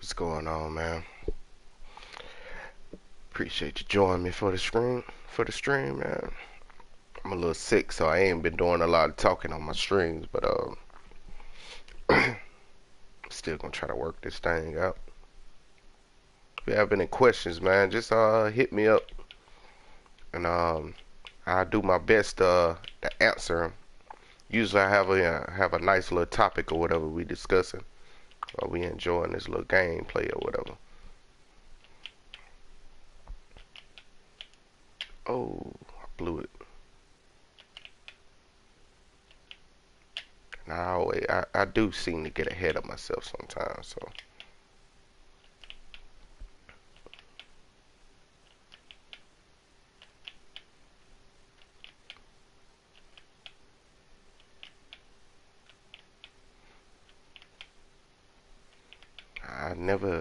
What's going on, man? Appreciate you joining me for the stream, man. I'm a little sick, so I ain't been doing a lot of talking on my streams, but still gonna try to work this thing out. If you have any questions, man, just hit me up, and I'll do my best to answer 'em. Usually, I have a nice little topic or whatever we discussing, or we enjoying this little gameplay or whatever. Oh, I blew it. And I do seem to get ahead of myself sometimes, so.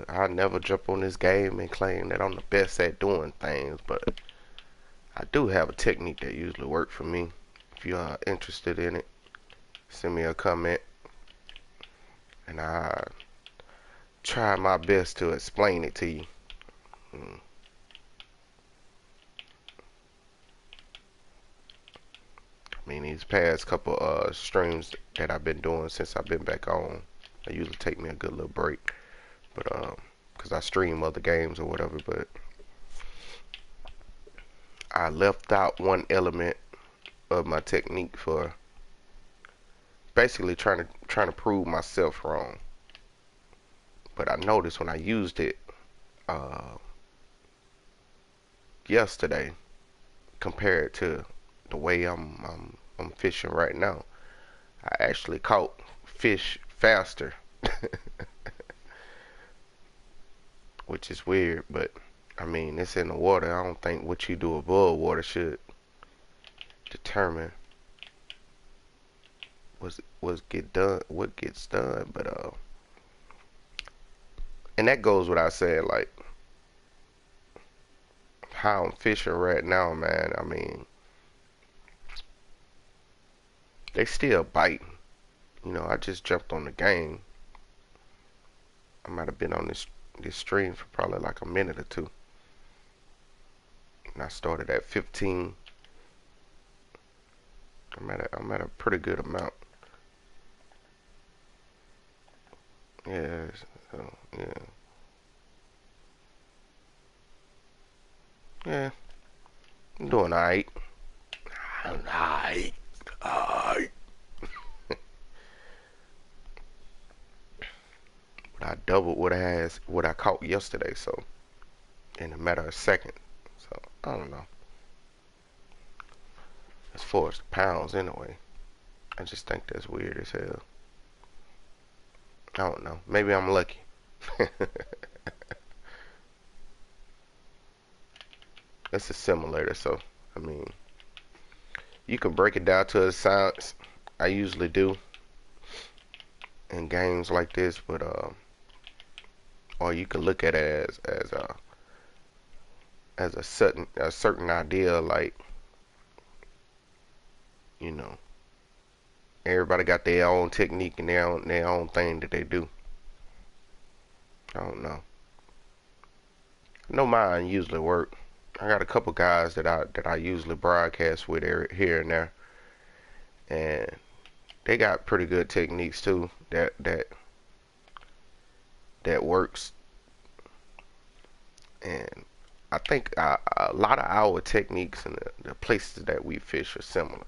I never jump on this game and claim that I'm the best at doing things, but I do have a technique that usually works for me. If you are interested in it, send me a comment, and I try my best to explain it to you. Mm. I mean, these past couple streams that I've been doing since I've been back on, I usually take me a good little break, but because I stream other games or whatever, but I left out one element of my technique for basically trying to prove myself wrong. But I noticed when I used it uh, yesterday compared to the way I'm fishing right now, I actually caught fish faster, which is weird. But I mean, it's in the water. I don't think what you do above water should determine what gets done. But and that goes without saying, like how I'm fishing right now, man. I mean, they still bite. You know, I just jumped on the game. I might have been on this stream for probably like a minute or two. And I started at 15. I'm at a pretty good amount. Yeah, so, yeah. Yeah, I'm doing alright. Alright. Alright. But I doubled what I caught yesterday, so in a matter of seconds. So I don't know. As far as the pounds anyway. I just think that's weird as hell. I don't know. Maybe I'm lucky. It's a simulator, so I mean you can break it down to a science. I usually do in games like this, but or you can look at it as a certain idea, like, you know, everybody got their own technique and their own thing that they do. I don't know. I know mine usually work. I got a couple guys that I usually broadcast with here and there, and they got pretty good techniques too. That works, and I think a lot of our techniques and the places that we fish are similar.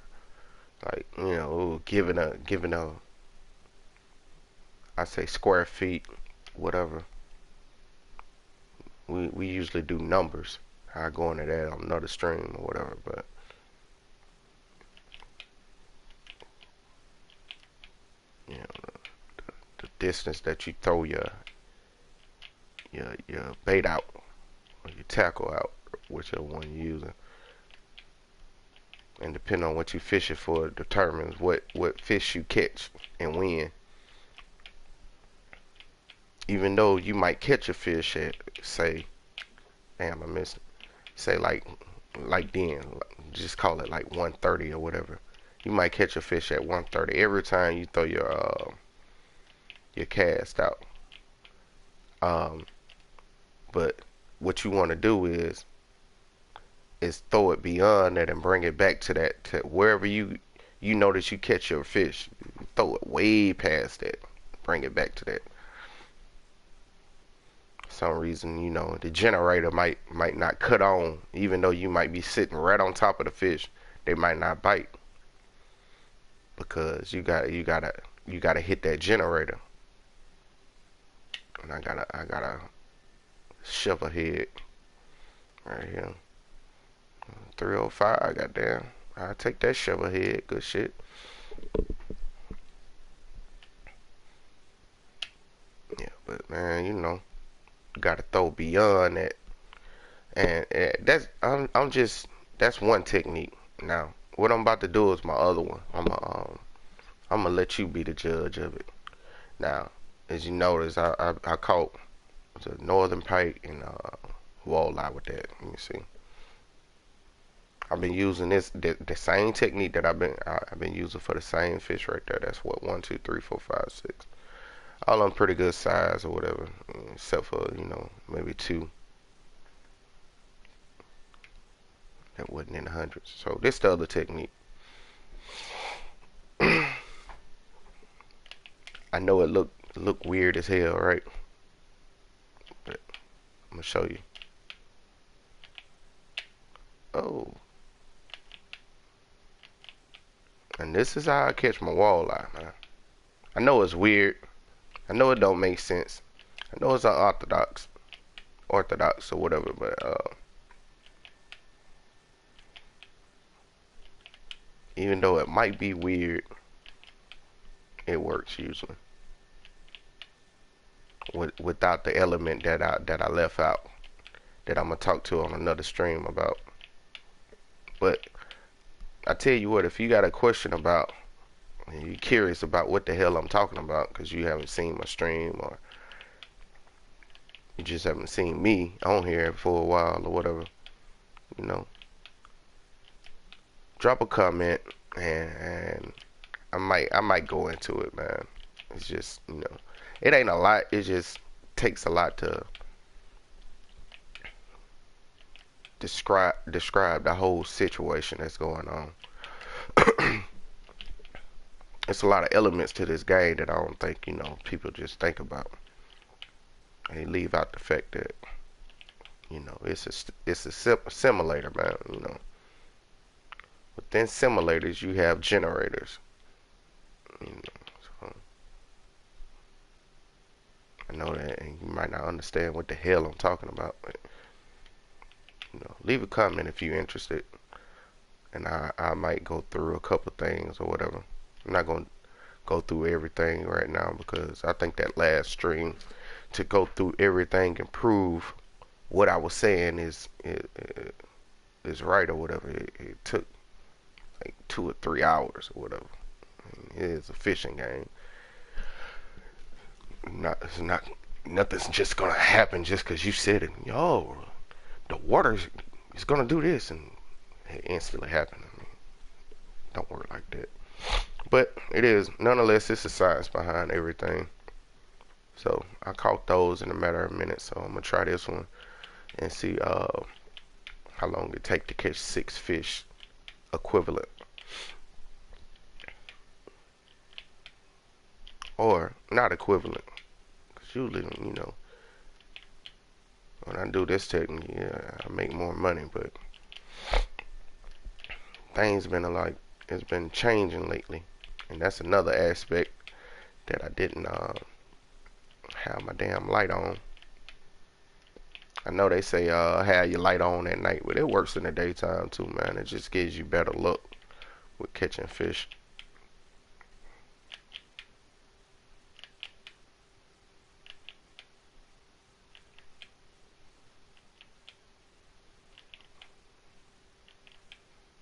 Like, you know, giving a I say square feet, whatever. We usually do numbers. I go into that on another stream or whatever, but you know, the distance that you throw your bait out or your tackle out, whichever one you're using, and depending on what you fish it for, determines what fish you catch and when. Even though you might catch a fish at, say, damn, I missed it. Say like then, just call it like 130 or whatever. You might catch a fish at 130 every time you throw your cast out. Um, but what you want to do is throw it beyond that and bring it back to that, to wherever you know that you catch your fish. Throw it way past that. Bring it back to that. For some reason, the generator might not cut on, even though you might be sitting right on top of the fish. They might not bite because you gotta hit that generator. And I got a shovel head right here. 305, goddamn. I take that shovel head. Good shit. Yeah, but man, gotta throw beyond that. And I'm just that's one technique. Now, what I'm about to do is my other one. I'm gonna let you be the judge of it. Now, as you notice, I caught the northern pike and walleye with that. Let me see. I've been using the same technique that I've been using for the same fish right there. That's what 1, 2, 3, 4, 5, 6. All on pretty good size or whatever, except for maybe two that wasn't in the hundreds. So this the other technique. I know it look weird as hell, right? But I'm gonna show you. Oh, and this is how I catch my walleye, man. I know it's weird. I know it don't make sense. I know it's orthodox or whatever, but even though it might be weird, it works usually. Without the element that I left out, that I'm gonna talk to on another stream about. But I tell you what, if you got a question about, and you're curious about what the hell I'm talking about, because you haven't seen my stream or you just haven't seen me on here for a while or whatever, you know, drop a comment and I might go into it, man. It's just, it ain't a lot. It just takes a lot to describe the whole situation that's going on. It's a lot of elements to this game that I don't think people just think about. They leave out the fact that it's a simulator, man. Within simulators you have generators. So I know that and you might not understand what the hell I'm talking about, but leave a comment if you're interested, and I might go through a couple things or whatever. I'm not gonna go through everything right now because I think that last stream to go through everything and prove what I was saying is right or whatever. It took like 2 or 3 hours or whatever. It is a fishing game. It's not nothing's just gonna happen just because you said it. Yo, the water is gonna do this and it instantly happened. I mean, don't work like that. But it is, nonetheless, it's the science behind everything. So I caught those in a matter of minutes. So I'm gonna try this one and see how long it take to catch 6 fish equivalent, or not equivalent. Cause usually, when I do this technique, yeah, I make more money. But things it's been changing lately, and that's another aspect that I didn't have my damn light on. I know they say have your light on at night, but it works in the daytime too, man. It just gives you better luck with catching fish.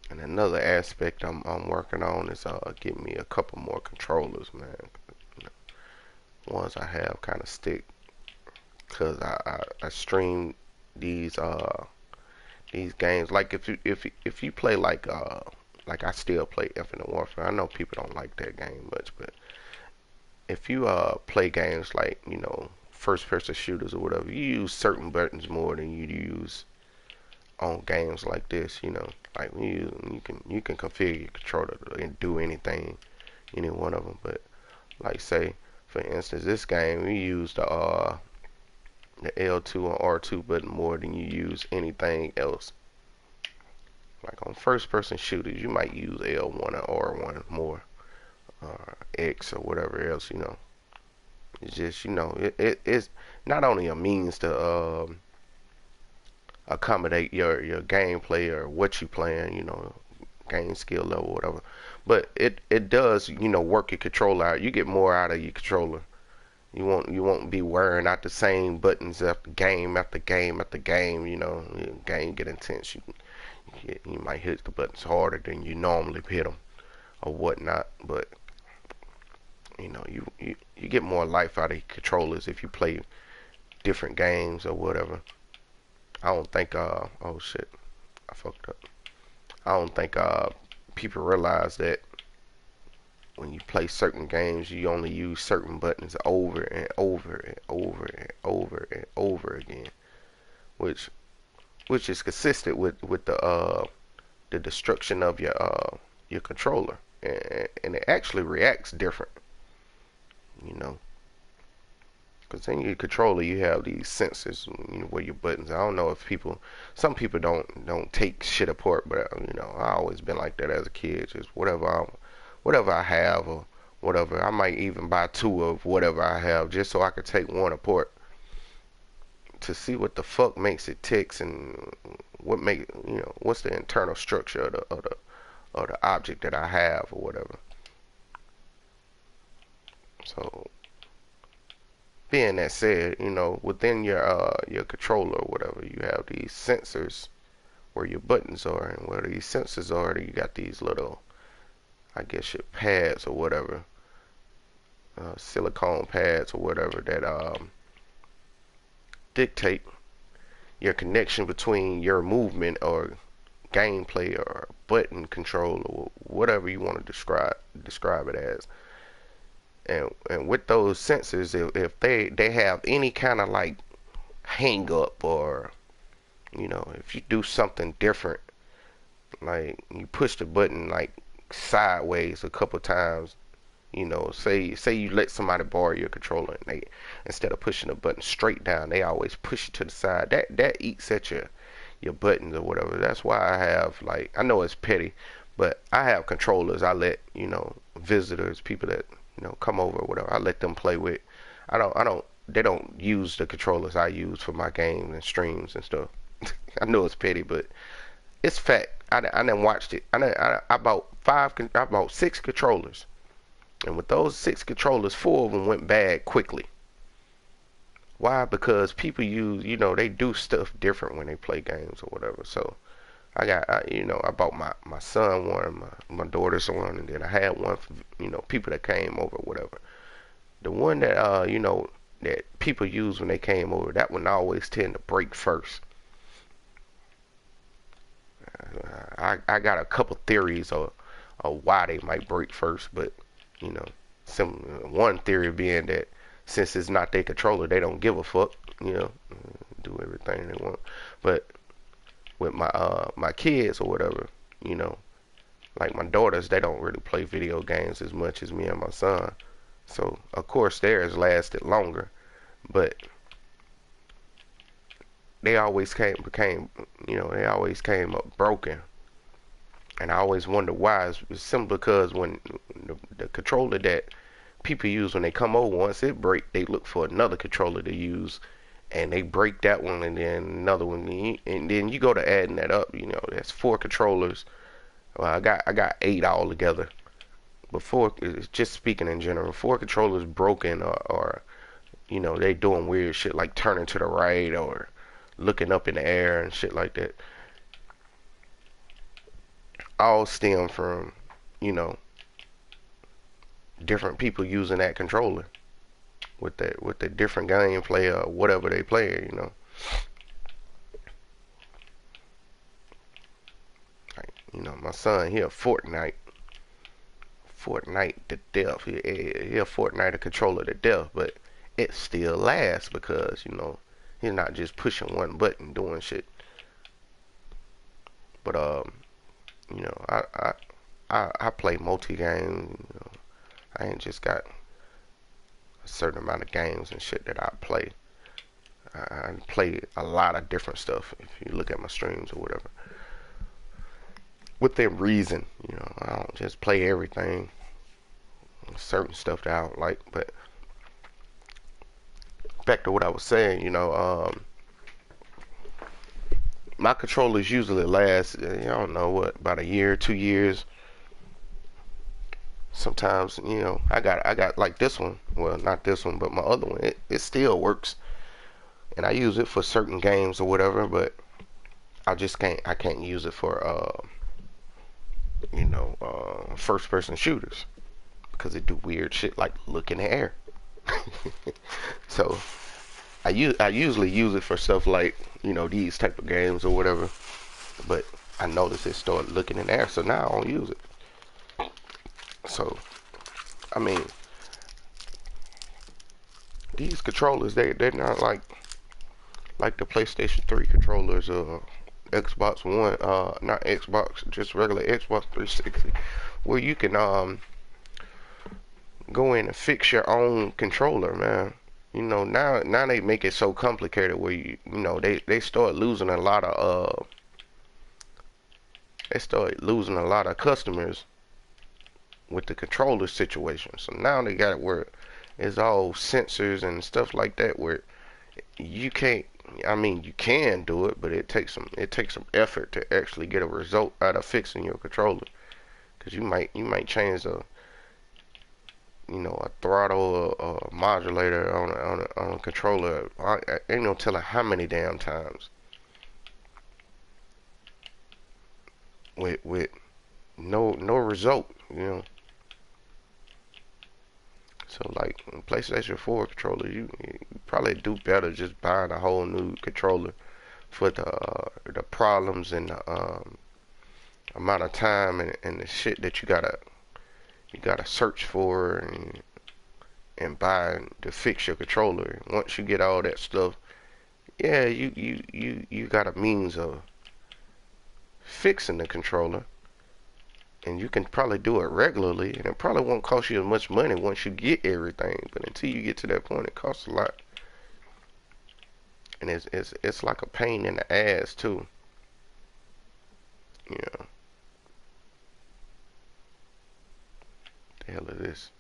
And another aspect I'm working on is getting me a couple more controllers, man. Ones I have kind of stick, cause I stream these games. Like if you play like I still play Infinite Warfare. I know people don't like that game much, but if you play games like first person shooters or whatever, you use certain buttons more than you use on games like this. Like you can configure your controller and do anything, any one of them. But like say for instance, this game we use the L2 or R2 button more than you use anything else. Like on first person shooters, you might use L1 or R1 more, or X or whatever else. It's just it's not only a means to accommodate your gameplay or what you playing, game skill level, whatever. But it does, work your controller out. You get more out of your controller. You won't be wearing out the same buttons after game after game after game. Game get intense. You might hit the buttons harder than you normally hit them or whatnot. But you get more life out of your controllers if you play different games or whatever. I don't think oh shit, I fucked up. I don't think people realize that when you play certain games, you only use certain buttons over and over and over and over and over again, which is consistent with the destruction of your controller, and it actually reacts different, you know. Because in your controller, you have these sensors, where your buttons. I don't know if some people don't take shit apart, but I always been like that as a kid. Just whatever I have or whatever. I might even buy two of whatever I have just so I could take one apart to see what the fuck makes it ticks and what's the internal structure of the object that I have or whatever. So being that said, within your controller or whatever, you have these sensors where your buttons are, and where these sensors are, you got these little, I guess, your pads or whatever, silicone pads or whatever that dictate your connection between your movement or gameplay or button control or whatever you want to describe it as. And with those sensors, if they have any kind of like hang up, or if you do something different, like you push the button like sideways a couple times, say you let somebody borrow your controller, and they, instead of pushing the button straight down, they always push it to the side. That eats at your buttons or whatever. That's why I have, like, I know it's petty, but I have controllers I let visitors, people that come over or whatever, I let them play with. They don't use the controllers I use for my games and streams and stuff. I know it's petty, but it's fact. I done watched it. I bought 6 controllers, and with those 6 controllers, 4 of them went bad quickly. Why? Because people use, they do stuff different when they play games or whatever. So I bought my son one, my daughter's one, and then I had one for, people that came over, whatever. The one that, that people use when they came over, that one always tend to break first. I got a couple theories of why they might break first, but, some one theory being that since it's not their controller, they don't give a fuck, do everything they want. But with my kids or whatever, like my daughters, they don't really play video games as much as me and my son. So of course theirs lasted longer, but they always came up broken. And I always wonder why. It's simply because when the controller that people use when they come over, once it break, they look for another controller to use, and they break that one, and then another one, and then you go to adding that up. That's 4 controllers. Well, I got 8 all together. But 4, just speaking in general, 4 controllers broken, or they doing weird shit like turning to the right or looking up in the air and shit like that. All stem from different people using that controller with the different gameplay or whatever they play. Like, my son, he a Fortnite to death. He a Fortnite a controller to death, but it still lasts because you're not just pushing one button doing shit. But you know, I play multi game. I ain't just got a certain amount of games and shit that I play. I play a lot of different stuff. If you look at my streams or whatever, within reason, I don't just play everything. Certain stuff that I don't like, but back to what I was saying, my controllers usually last, I don't know what, about a year, 2 years. Sometimes, I got like this one. Well, not this one, but my other one. It still works, and I use it for certain games or whatever. But I can't use it for first person shooters because it do weird shit like look in the air. So I usually use it for stuff like these type of games or whatever. But I noticed it started looking in the air, so now I don't use it. So I mean, these controllers they're not like the PlayStation 3 controllers or Xbox One, not Xbox, just regular Xbox 360, where you can go in and fix your own controller, man. Now they make it so complicated where they start losing a lot of customers with the controller situation. So now they got it where it's all sensors and stuff like that where you can't. I mean, you can do it, but it takes some effort to actually get a result out of fixing your controller. Cause you might change a throttle or a modulator on a controller. I ain't no telling how many damn times with no result. So like PlayStation 4 controller, you probably do better just buying a whole new controller for the problems and the amount of time and the shit that you gotta search for and buy to fix your controller. Once you get all that stuff, yeah, you got a means of fixing the controller, and you can probably do it regularly, and it probably won't cost you as much money once you get everything. But until you get to that point, it costs a lot, and it's like a pain in the ass too. Yeah, the hell is this?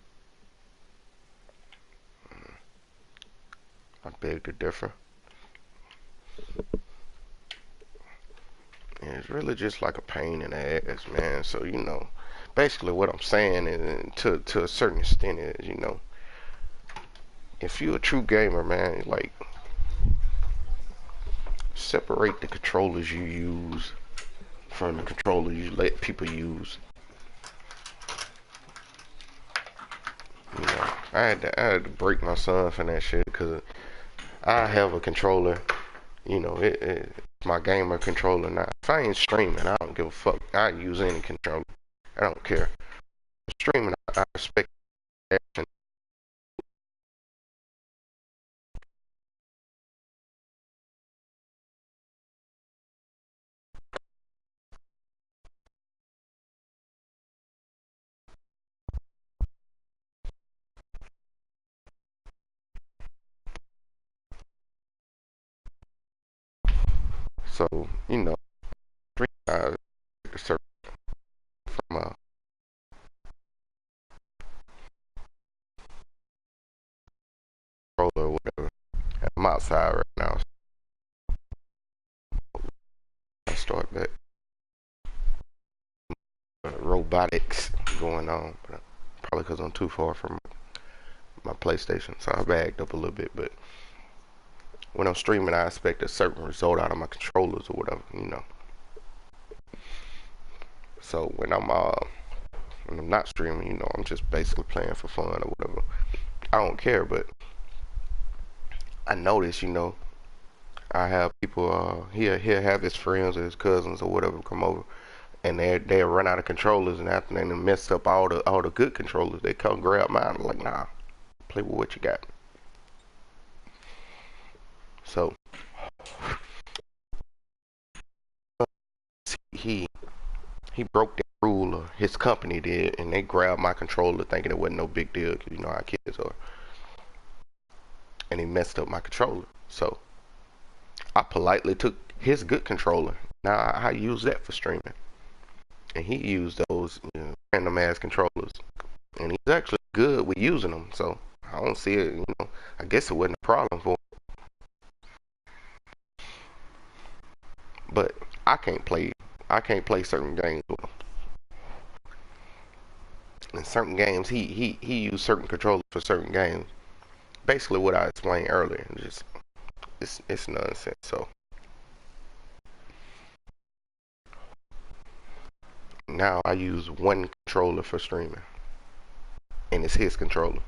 I beg to differ. And it's really just like a pain in the ass, man. So basically what I'm saying is, to a certain extent, is if you're a true gamer, man, like separate the controllers you use from the controllers you let people use. I had to break my son for that shit because I have a controller. It's my gamer controller now. If I ain't streaming, I don't give a fuck. I use any controller. I don't care. Streaming, I respect action. So stream, I search from a controller or whatever. I'm outside right now. So I start back. Robotics going on, but probably because I'm too far from my PlayStation, so I bagged up a little bit. But when I'm streaming, I expect a certain result out of my controllers or whatever. So when I'm not streaming, I'm just basically playing for fun or whatever. I don't care, but I notice, I have people. He'll have his friends or his cousins or whatever come over, and they'll run out of controllers, and after they messed up all the good controllers, they come grab mine. I'm like, nah, play with what you got. So he he broke that rule, or his company did, and they grabbed my controller thinking it wasn't no big deal, 'cause you know how kids are, and he messed up my controller. So I politely took his good controller. Now I use that for streaming, and he used those random ass controllers, and he's actually good with using them. So I don't see it. I guess it wasn't a problem for him, but I can't play. I can't play certain games with him. In certain games, he used certain controllers for certain games. Basically, what I explained earlier, just it's nonsense. So now I use one controller for streaming, and it's his controller,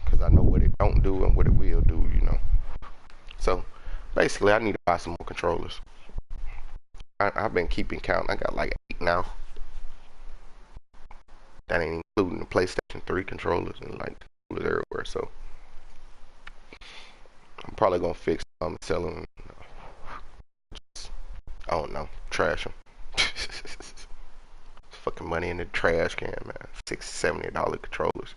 because I know what it don't do and what it will do. So basically, I need to buy some more controllers. I've been keeping count. I got like 8 now. That ain't including the PlayStation 3 controllers and like controllers everywhere. So I'm probably gonna fix them, sell them. I don't know, trash them. Fucking money in the trash can, man. $60, $70 controllers.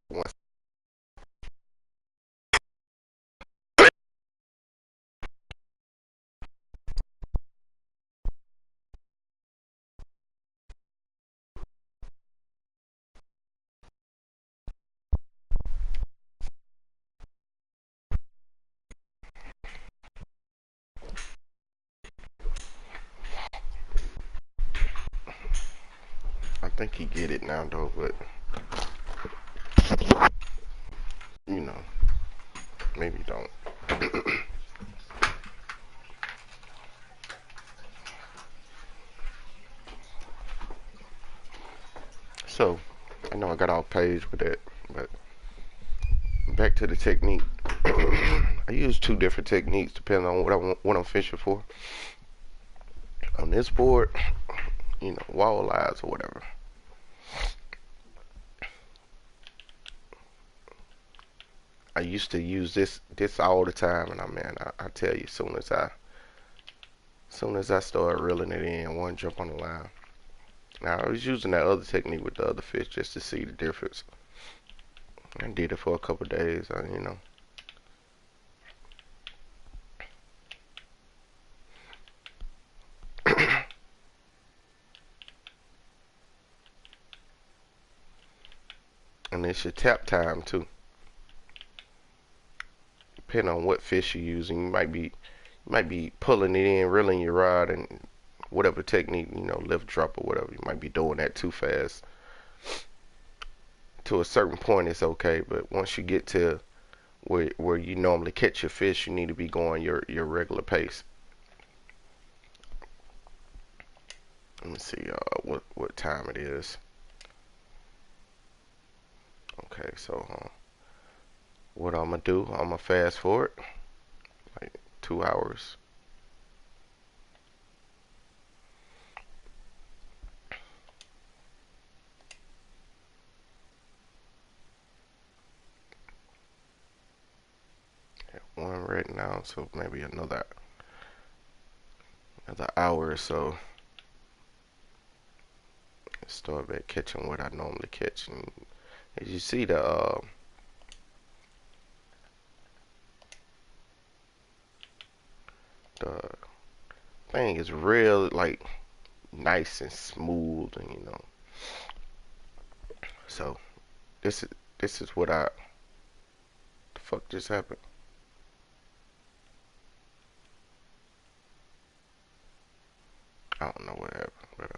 Once I think he get it now though, but you know, maybe don't. So I know I got off page with that, but back to the technique. I use 2 different techniques depending on what I'm fishing for. On this board, walleyes or whatever. I used to use this all the time, and I tell you, soon as I start reeling it in, one jump on the line. Now I was using that other technique with the other fish just to see the difference. I did it for a couple days, and it's your tap time too. Depending on what fish you're using, you might be pulling it in, reeling your rod, and whatever technique, lift, drop, or whatever. You might be doing that too fast. To a certain point, it's okay, but once you get to where you normally catch your fish, you need to be going your regular pace. Let me see what time it is. Okay, so what I'm gonna do, I'm gonna fast forward like 2 hours. At one right now, so maybe another hour or so. Start back catching what I normally catch, and as you see, the thing is real like nice and smooth, and so this is what the fuck just happened. I don't know what happened, but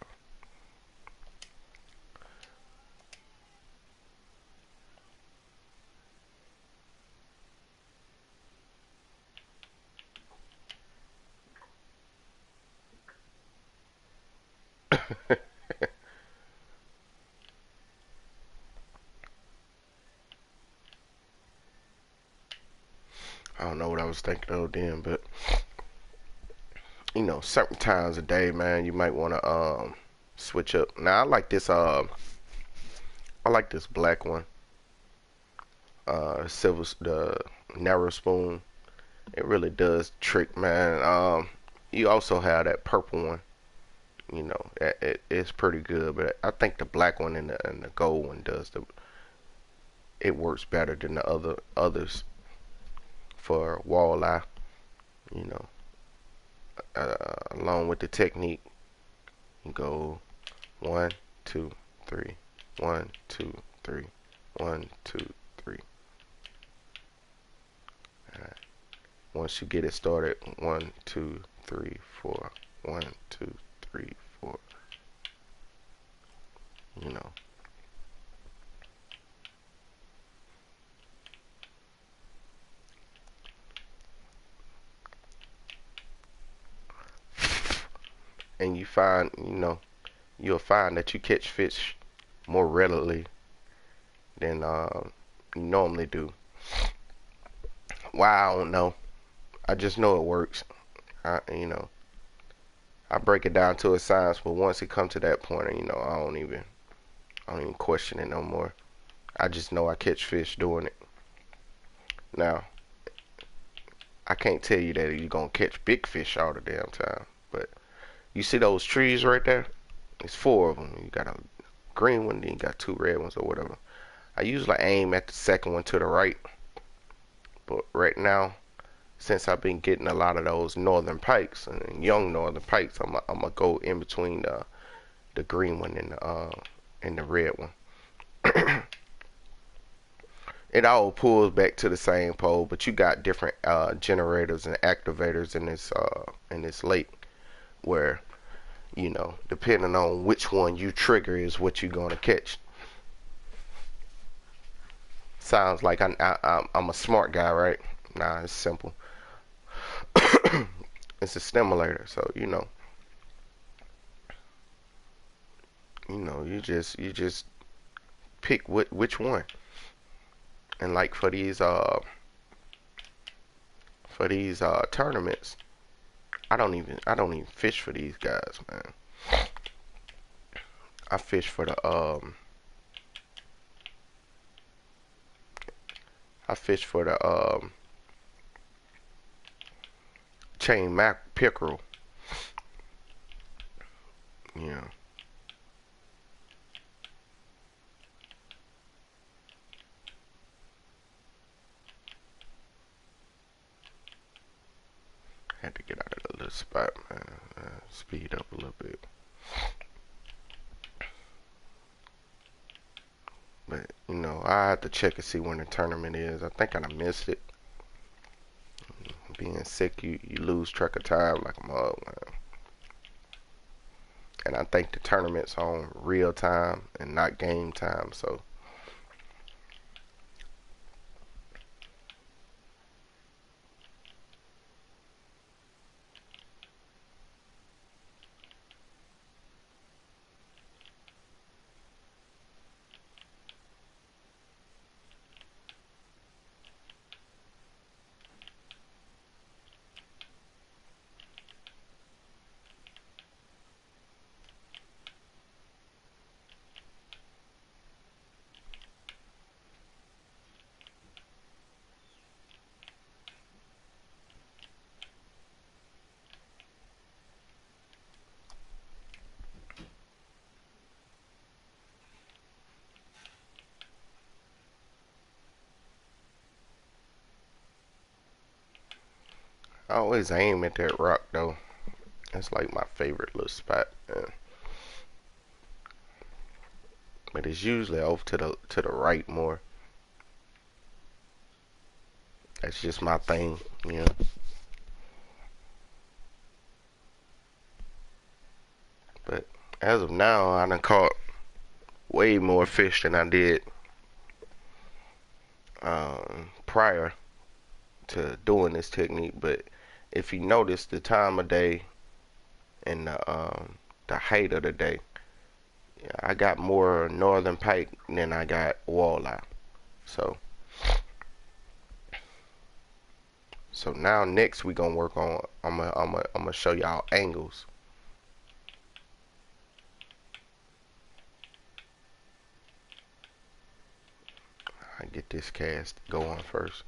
I don't know what I was thinking of then, but certain times of day, man, you might want to switch up. Now I like this black one, silver, the narrow spoon. It really does trick, man. You also have that purple one. It's pretty good, but I think the black one and the gold one it works better than the others for walleye. You know, along with the technique, you go 1, 2, 3, 1, 2, 3, 1, 2, 3. Once you get it started, 1, 2, 3, 4, 1, 2, 3, 4. You know, and you'll find that you catch fish more readily than you normally do. Why, I don't know. I just know it works. I, you know, I break it down to a science, but once it comes to that point, I don't even question it no more. I just know I catch fish doing it. Now, I can't tell you that you're gonna catch big fish all the damn time, but you see those trees right there? It's four of them. You got a green one, then you got two red ones or whatever. I usually aim at the second one to the right, but right now, since I've been getting a lot of those northern pikes and young northern pikes, I'm gonna go in between the green one and the red one. It all pulls back to the same pole, but you got different generators and activators in this lake where depending on which one you trigger is what you're gonna catch. Sounds like I'm a smart guy, right? Nah, it's simple. It's a stimulator, so you just pick which one. And like for these tournaments, I don't even fish for these guys, man. I fish for the I fish for the chain mac pickerel. Yeah, had to get out of the little spot, man. Speed up a little bit. But I have to check and see when the tournament is. I think I done missed it. Being sick, you lose track of time like a mug, man. And I think the tournament's on real time and not game time, so I always aim at that rock though. That's like my favorite little spot. But it's usually off to the right more. That's just my thing, you know. But as of now, I done caught way more fish than I did prior to doing this technique. But if you notice the time of day and the height of the day, I got more northern pike than I got walleye. So So now next we gonna work on. I'm gonna show y'all angles. I get this cast going first.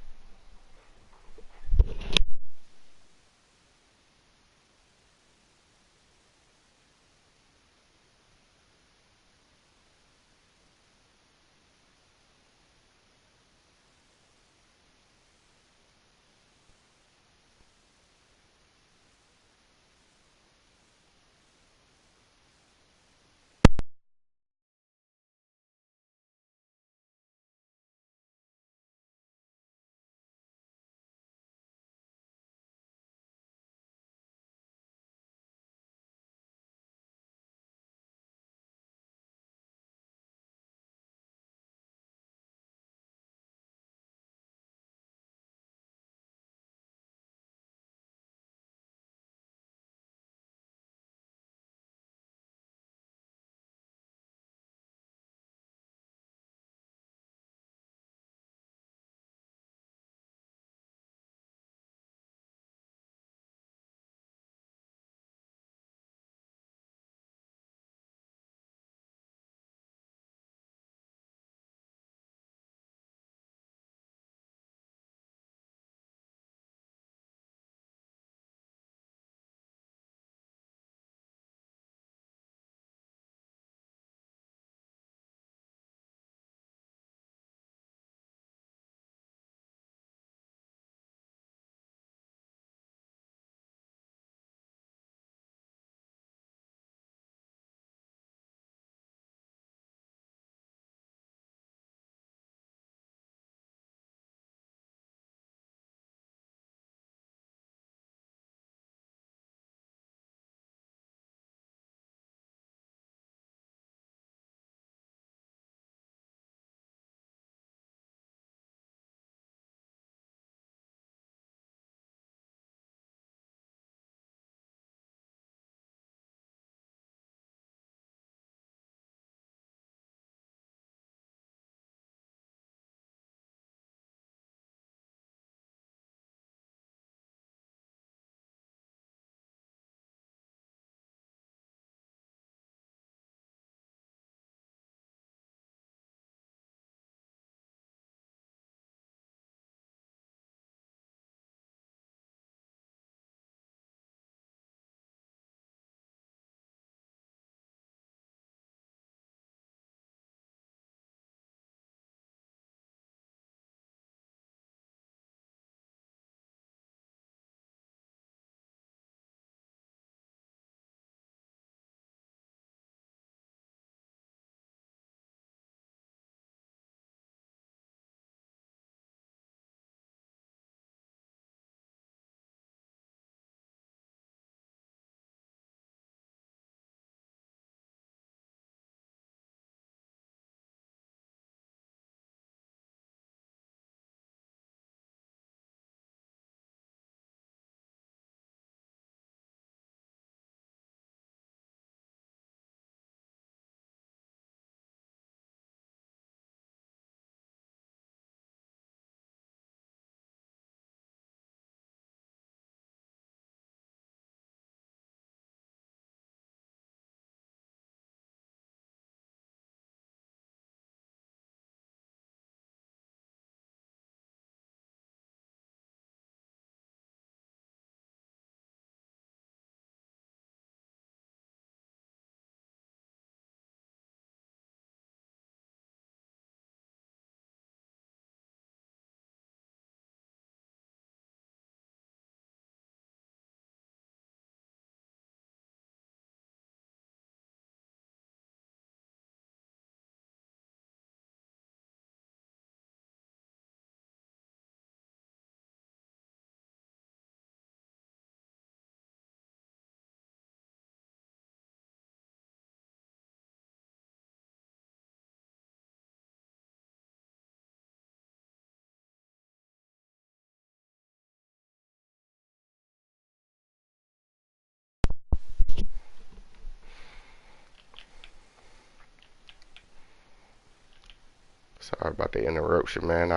Sorry about the interruption, man.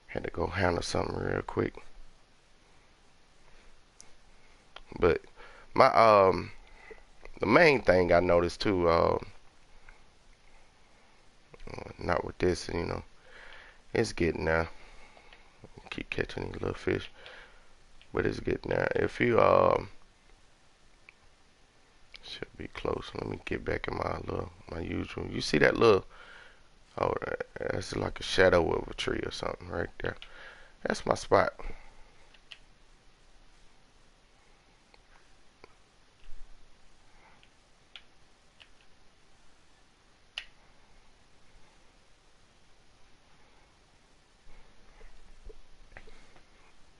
Had to go handle something real quick. But my the main thing I noticed too, not with this, it's getting there. Keep catching these little fish, but it's getting there. If you should be close. Let me get back in my usual. You see that little? Oh, that's like a shadow of a tree or something right there. That's my spot.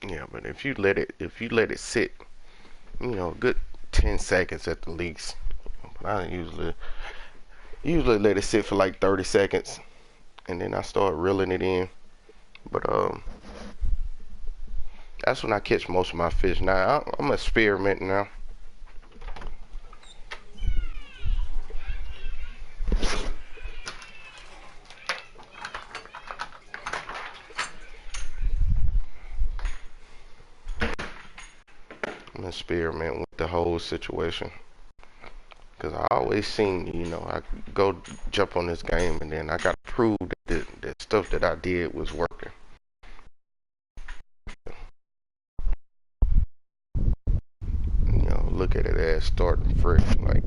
Yeah, but if you let it sit, a good 10 seconds at the least. But I usually let it sit for like 30 seconds, and then I start reeling it in. But that's when I catch most of my fish. Now I'm experimenting now. I'm experimenting with the whole situation. Cause I always seen, I go jump on this game and then I gotta prove that the stuff that I did was working. Look at it as starting fresh. Like,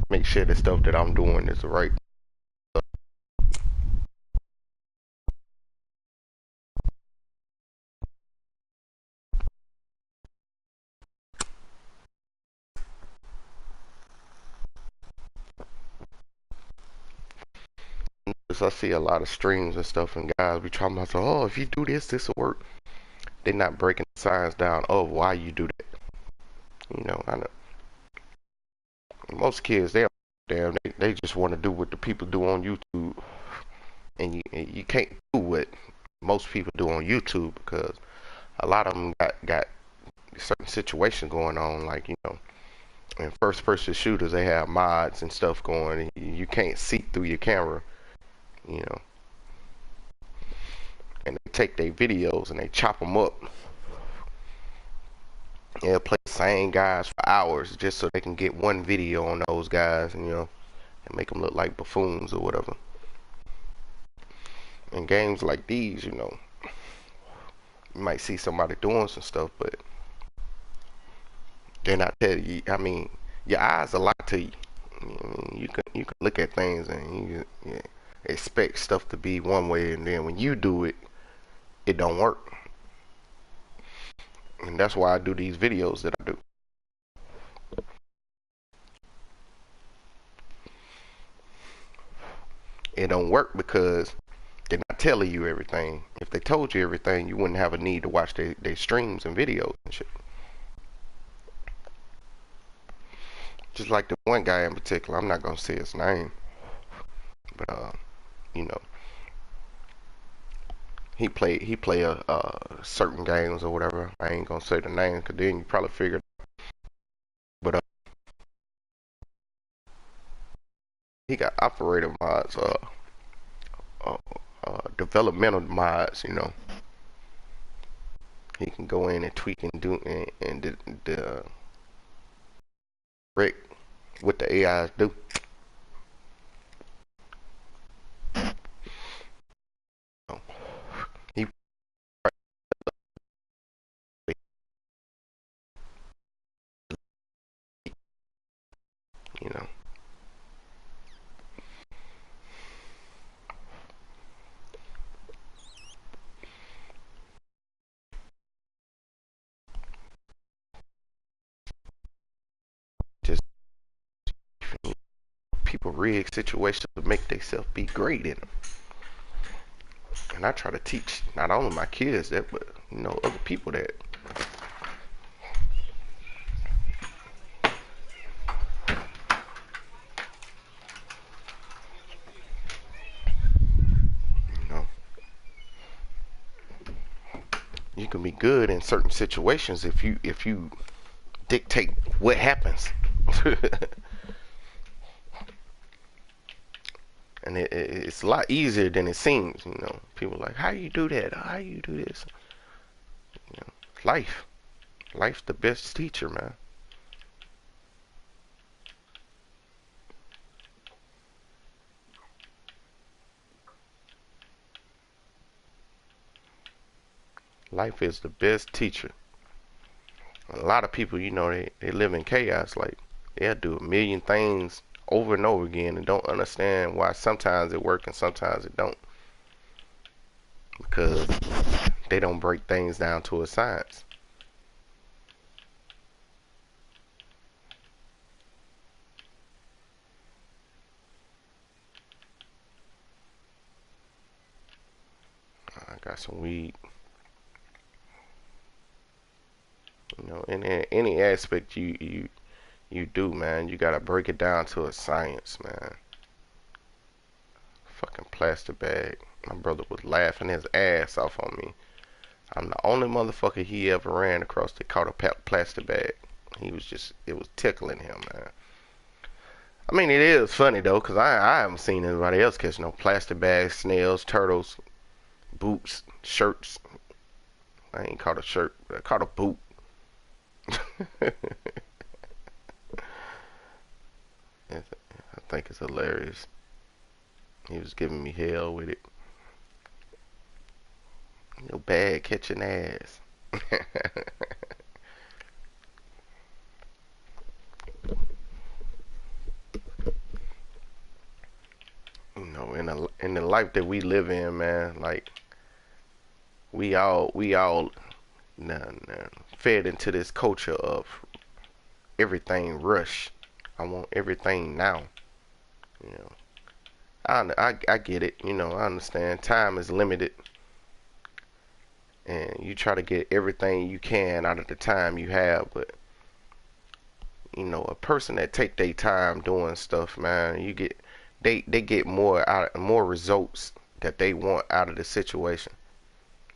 make sure the stuff that I'm doing is the right. Cause I see a lot of streams and stuff, and guys be talking about, oh, if you do this, this will work. They're not breaking the science down of why you do that. I know most kids, they just want to do what the people do on YouTube, and you can't do what most people do on YouTube because a lot of them got certain situations going on, like in first person shooters they have mods and stuff going, and you can't see through your camera, you know, and they take their videos and they chop them up. They'll play the same guys for hours just so they can get one video on those guys, and make them look like buffoons or whatever. In games like these, you might see somebody doing some stuff, but they're not telling you. I mean, your eyes a lie to you. I mean, you can look at things and you expect stuff to be one way, and then when you do it, it don't work. And that's why I do these videos that I do. It don't work because they're not telling you everything. If they told you everything, you wouldn't have a need to watch their streams and videos and shit. Just like the one guy in particular, I'm not gonna say his name, but you know, he play a certain games or whatever. I ain't gonna say the name because then you probably figure. But he got operator mods, uh, developmental mods. He can go in and tweak and do and the correct what the AIs do. He, you know, just people rig situations to make themselves be great in them. And I try to teach not only my kids that, but other people that. You know, you can be good in certain situations if you dictate what happens. and it's a lot easier than it seems. You know, people are like, how you do that? How you do this? You know, life, life's the best teacher, man. Life is the best teacher. A lot of people, you know, they live in chaos. Like they'll do a million things over and over again and don't understand why sometimes it works and sometimes it don't, because they don't break things down to a science. I got some weed. You know, in any aspect you do, man, you gotta break it down to a science, man. Fucking plastic bag. My brother was laughing his ass off on me. I'm the only motherfucker he ever ran across that caught a plastic bag. He was just, it was tickling him, man. I mean, it is funny though, 'cause I haven't seen anybody else catch no plastic bags, snails, turtles, boots, shirts. I ain't caught a shirt, but I caught a boot. I think it's hilarious. He was giving me hell with it. Your bag catching ass. You know, in the life that we live in, man, like we all nah, nah, fed into this culture of everything rush. I want everything now. You know, I get it. You know, I understand. Time is limited, and you try to get everything you can out of the time you have. But you know, a person that take their time doing stuff, man, you get they get more results that they want out of the situation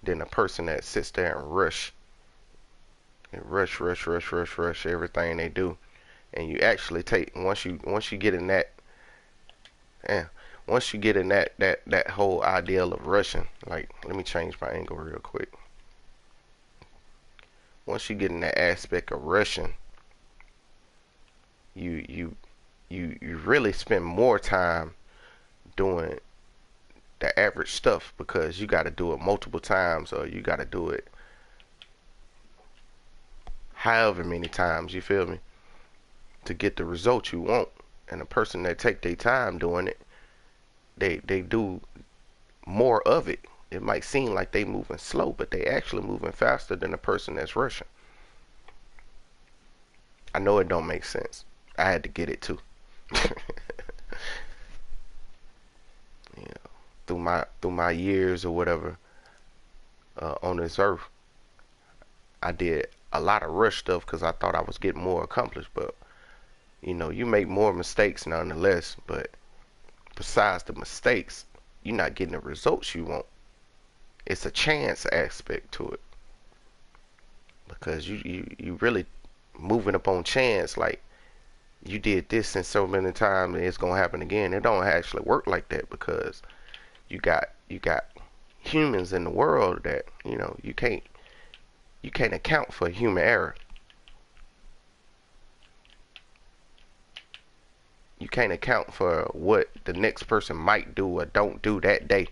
than a person that sits there and rush everything they do. And you actually take once you get in that, yeah, once you get in that whole ideal of rushing, like let me change my angle real quick. Once you get in that aspect of rushing, you you you really spend more time doing the average stuff because you got to do it multiple times or you got to do it however many times, you feel me, to get the result you want. And a person that take their time doing it, they do more of it. It might seem like they moving slow, but they actually moving faster than the person that's rushing. I know it don't make sense. I had to get it too. You know, through my years or whatever on this earth, I did a lot of rush stuff because I thought I was getting more accomplished. But you know, you make more mistakes nonetheless. But besides the mistakes, you're not getting the results you want. It's a chance aspect to it because you really moving up on chance. Like you did this and so many times, and it's gonna happen again. It don't actually work like that because you got humans in the world that you know you can't account for human error. You can't account for what the next person might do or don't do that day.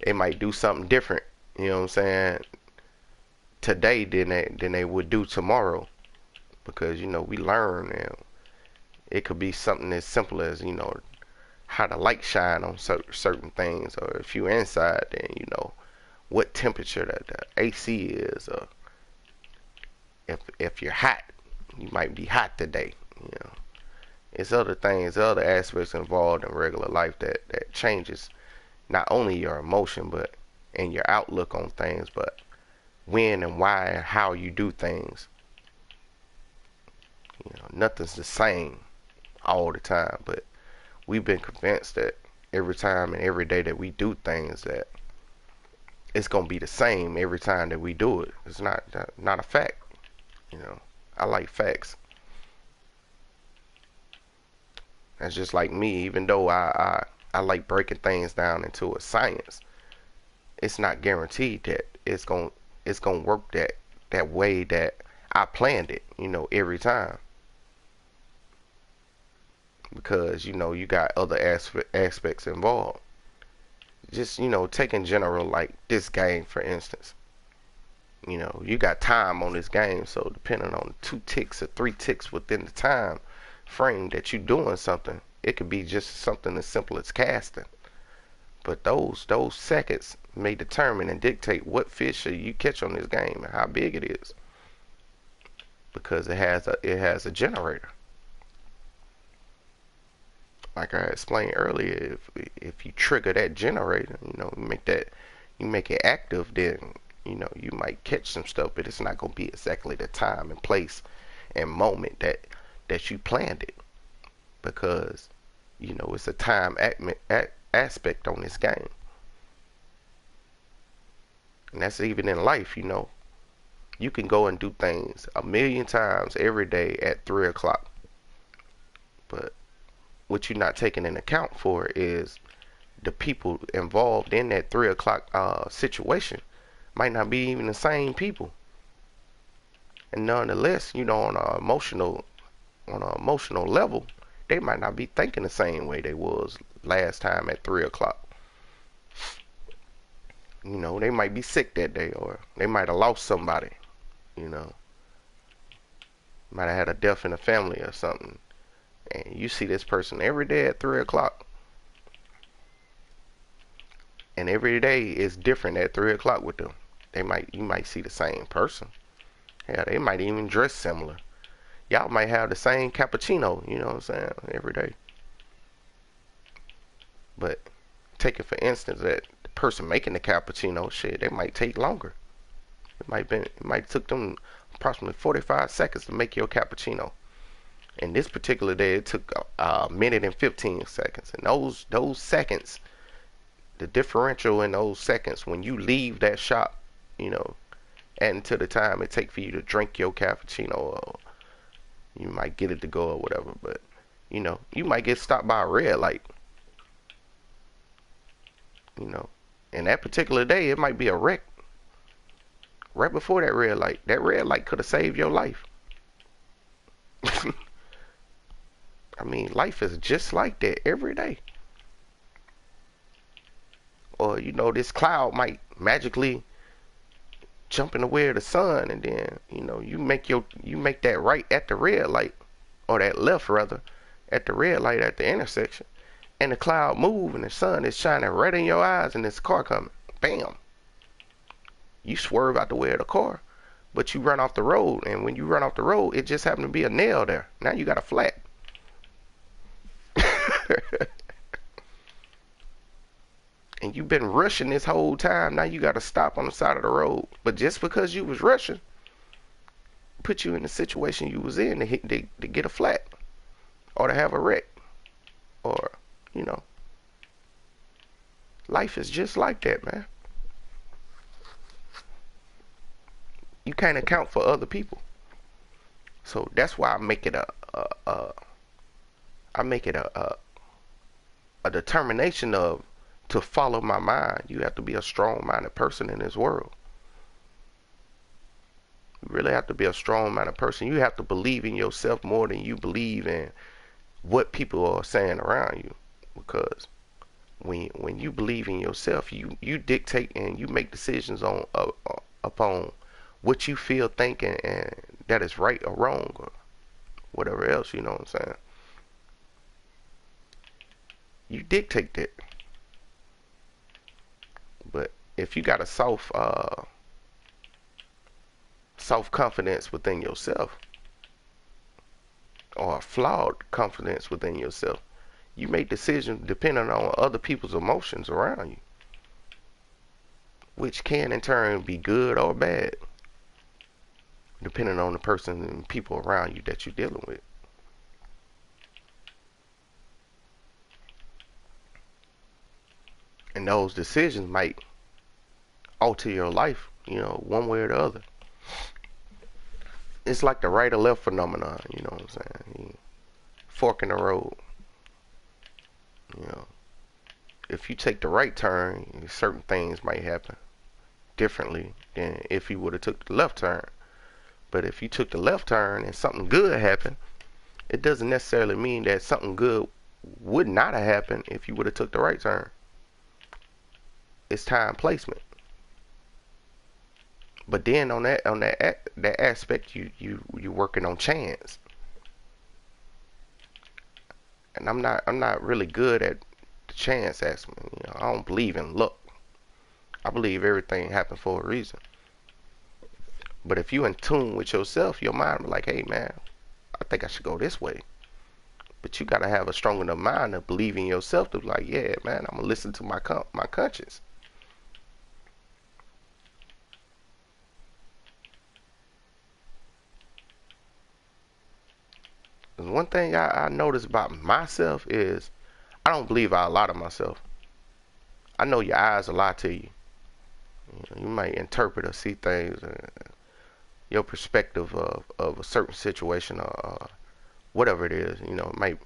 They might do something different, you know what I'm saying, today than they would do tomorrow. Because, you know, we learn and it could be something as simple as, you know, how the light shine on certain things, or if you're inside, then you know what temperature that the AC is, or if you're hot, you might be hot today. You know, it's other things, other aspects involved in regular life that changes not only your emotion, but and your outlook on things, but when and why and how you do things. You know, nothing's the same all the time, but we've been convinced that every time and every day that we do things that it's gonna be the same every time that we do it. It's not a fact. You know, I like facts. That's just like me. Even though I like breaking things down into a science, it's not guaranteed that it's gonna work that way that I planned it. Every time, because you got other aspects involved. Just take in general, like this game for instance. You got time on this game, so depending on 2 ticks or 3 ticks within the time frame that you doing something, it could be just something as simple as casting. But those seconds may determine and dictate what fish you catch on this game and how big it is, because it has a generator. Like I explained earlier, if you trigger that generator, you make it active, then you might catch some stuff, but it's not gonna be exactly the time and place and moment that you planned it, because it's a time aspect on this game. And that's even in life. You can go and do things a million times every day at 3 o'clock, but what you're not taking into account for is the people involved in that 3 o'clock situation might not be even the same people. And nonetheless, on an emotional level, they might not be thinking the same way they was last time at 3 o'clock. They might be sick that day, or they might have lost somebody. You know, might have had a death in the family or something. And you see this person every day at 3 o'clock, and every day is different at 3 o'clock with them. You might see the same person. Yeah, they might even dress similar. Y'all might have the same cappuccino, you know what I'm saying, every day. But take it for instance that the person making the cappuccino, shit, they might take longer. It might took them approximately 45 seconds to make your cappuccino. And this particular day, it took a minute and 15 seconds. And those seconds, the differential in those seconds, when you leave that shop, adding to the time it take for you to drink your cappuccino, or you might get it to go or whatever. But you might get stopped by a red light. And that particular day, it might be a wreck right before that red light. That red light could have saved your life. I mean, life is just like that every day. Or this cloud might magically jump in the way of the sun, and then you make that right at the red light, or that left rather, at the red light at the intersection, and the cloud move and the sun is shining right in your eyes, and this car coming. Bam! You swerve out the way of the car, but you run off the road, and when you run off the road, it just happened to be a nail there. Now you got a flat. And you've been rushing this whole time. Now you got to stop on the side of the road. But just because you was rushing, put you in the situation you was in to get a flat, or to have a wreck, or life is just like that, man. You can't account for other people. So that's why I make it a determination of to follow my mind. You have to be a strong-minded person in this world. You really have to be a strong-minded person. You have to believe in yourself more than you believe in what people are saying around you. Because when you believe in yourself, you dictate and you make decisions upon what you feel, thinking, and that is right or wrong, or whatever else. You know what I'm saying? You dictate that. But if you got a self confidence within yourself, or a flawed confidence within yourself, you make decisions depending on other people's emotions around you, which can in turn be good or bad, depending on the person and people around you that you're dealing with. And those decisions might alter your life, one way or the other. It's like the right or left phenomenon, you know what I'm saying? Fork in the road. You know, if you take the right turn, certain things might happen differently than if you would have took the left turn. But if you took the left turn and something good happened, it doesn't necessarily mean that something good would not have happened if you would have took the right turn. It's time placement. But then that aspect, you working on chance. And I'm not really good at the chance aspect. You know, I don't believe in luck. I believe everything happened for a reason. But if you in tune with yourself, your mind be like, hey man, I think I should go this way. But you gotta have a strong enough mind to believe in yourself to be like, yeah man, I'm gonna listen to my conscience. 'Cause one thing I notice about myself is I don't believe I lie to myself. I know your eyes will lie to you. You might interpret or see things, your perspective of a certain situation or whatever it is. You know, it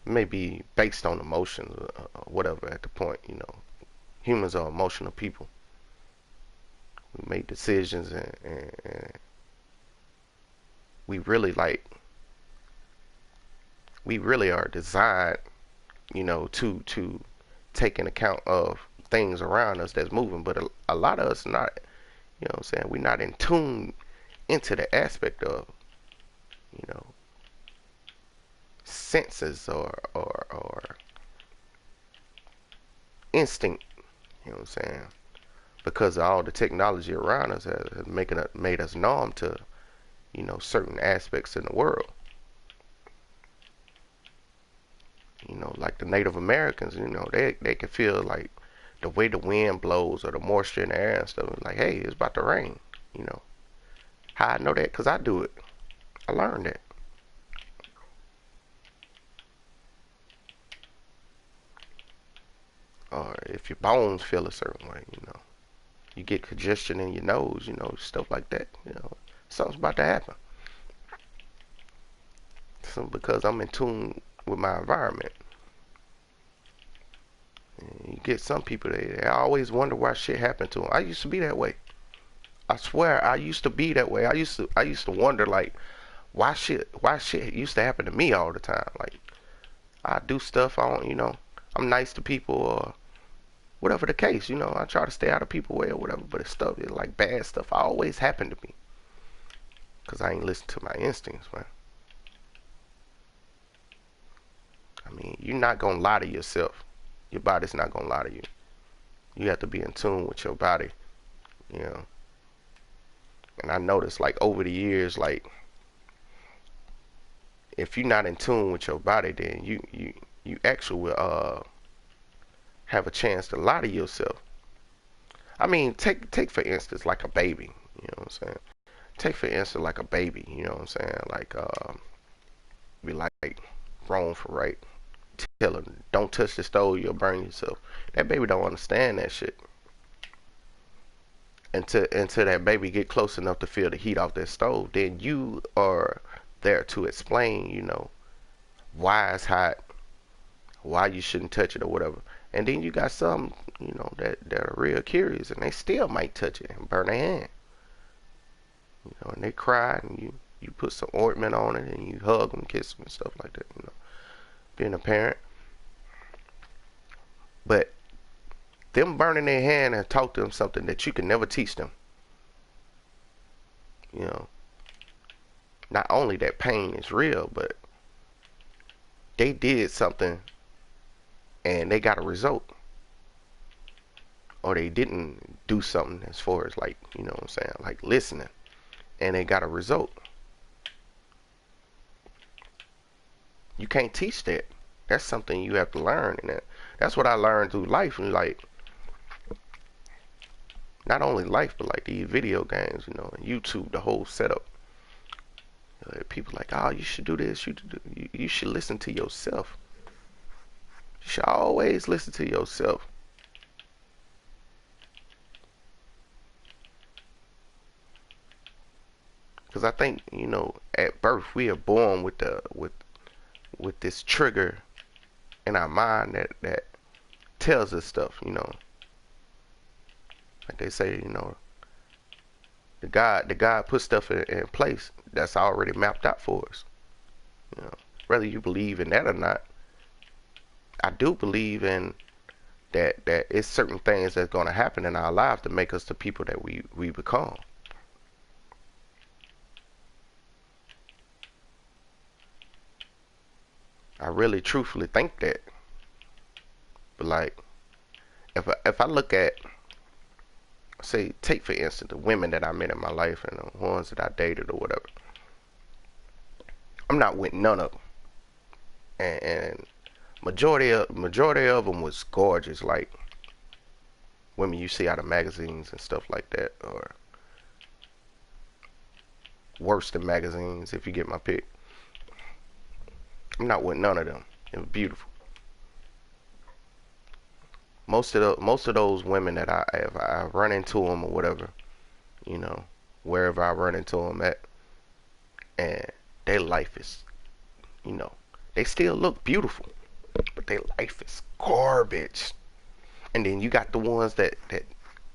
may be based on emotions or whatever at the point. You know, humans are emotional people. We make decisions and we really like we really are designed, you know, to take in account of things around us that's moving. But a lot of us not, you know what I'm saying, we're not in tune into the aspect of, you know, senses or instinct, you know what I'm saying? Because of all the technology around us has made us numb to, you know, certain aspects in the world. You know, like the Native Americans, you know, they can feel like the way the wind blows or the moisture in the air and stuff. Like, hey, it's about to rain. You know, how I know that? Cause I do it. I learned that. Or if your bones feel a certain way, you know, you get congestion in your nose, you know, stuff like that. You know, something's about to happen. So because I'm in tune with my environment. And you get some people they always wonder why shit happened to them. I used to be that way. I swear I used to be that way. I used to wonder like why shit used to happen to me all the time. Like I do stuff I don't, you know, I'm nice to people or whatever the case, you know, I try to stay out of people's way or whatever, but it's stuff it like bad stuff always happened to me because I ain't listen to my instincts, man. I mean, you're not gonna lie to yourself. Your body's not gonna lie to you. You have to be in tune with your body, you know. And I noticed like over the years, like if you're not in tune with your body, then you actually will have a chance to lie to yourself. I mean, take for instance like a baby. You know what I'm saying? Take for instance like a baby. You know what I'm saying? Like be like wrong for right. Tell her don't touch the stove, you'll burn yourself. That baby don't understand that shit until that baby get close enough to feel the heat off that stove. Then you are there to explain. You know why it's hot, why you shouldn't touch it or whatever. And then you got some, you know, that are real curious and they still might touch it and burn their hand. You know, and they cry and you put some ointment on it and you hug them, kiss them and stuff like that. You know, being a parent, but them burning their hand and taught them something that you can never teach them. You know, not only that pain is real, but they did something and they got a result, or they didn't do something as far as like, you know what I'm saying, like listening, and they got a result. You can't teach that. That's something you have to learn, and that's what I learned through life. And like not only life, but like these video games, you know, and YouTube, the whole setup. People like, oh, you should do this. You should listen to yourself. You should always listen to yourself. Because I think, you know, at birth we are born with this trigger in our mind that tells us stuff, you know. Like they say, you know, the God puts stuff in place that's already mapped out for us. You know, whether you believe in that or not, I do believe in that it's certain things that's going to happen in our lives to make us the people that we become. I really truthfully think that. But like, if I look at, say, take for instance the women that I met in my life and the ones that I dated or whatever, I'm not with none of them, and majority of them was gorgeous, like women you see out of magazines and stuff like that, or worse than magazines, if you get my pick. I'm not with none of them. It was beautiful. Most of those women that if I run into them or whatever, you know, wherever I run into them at, and their life is, you know, they still look beautiful, but their life is garbage. And then you got the ones that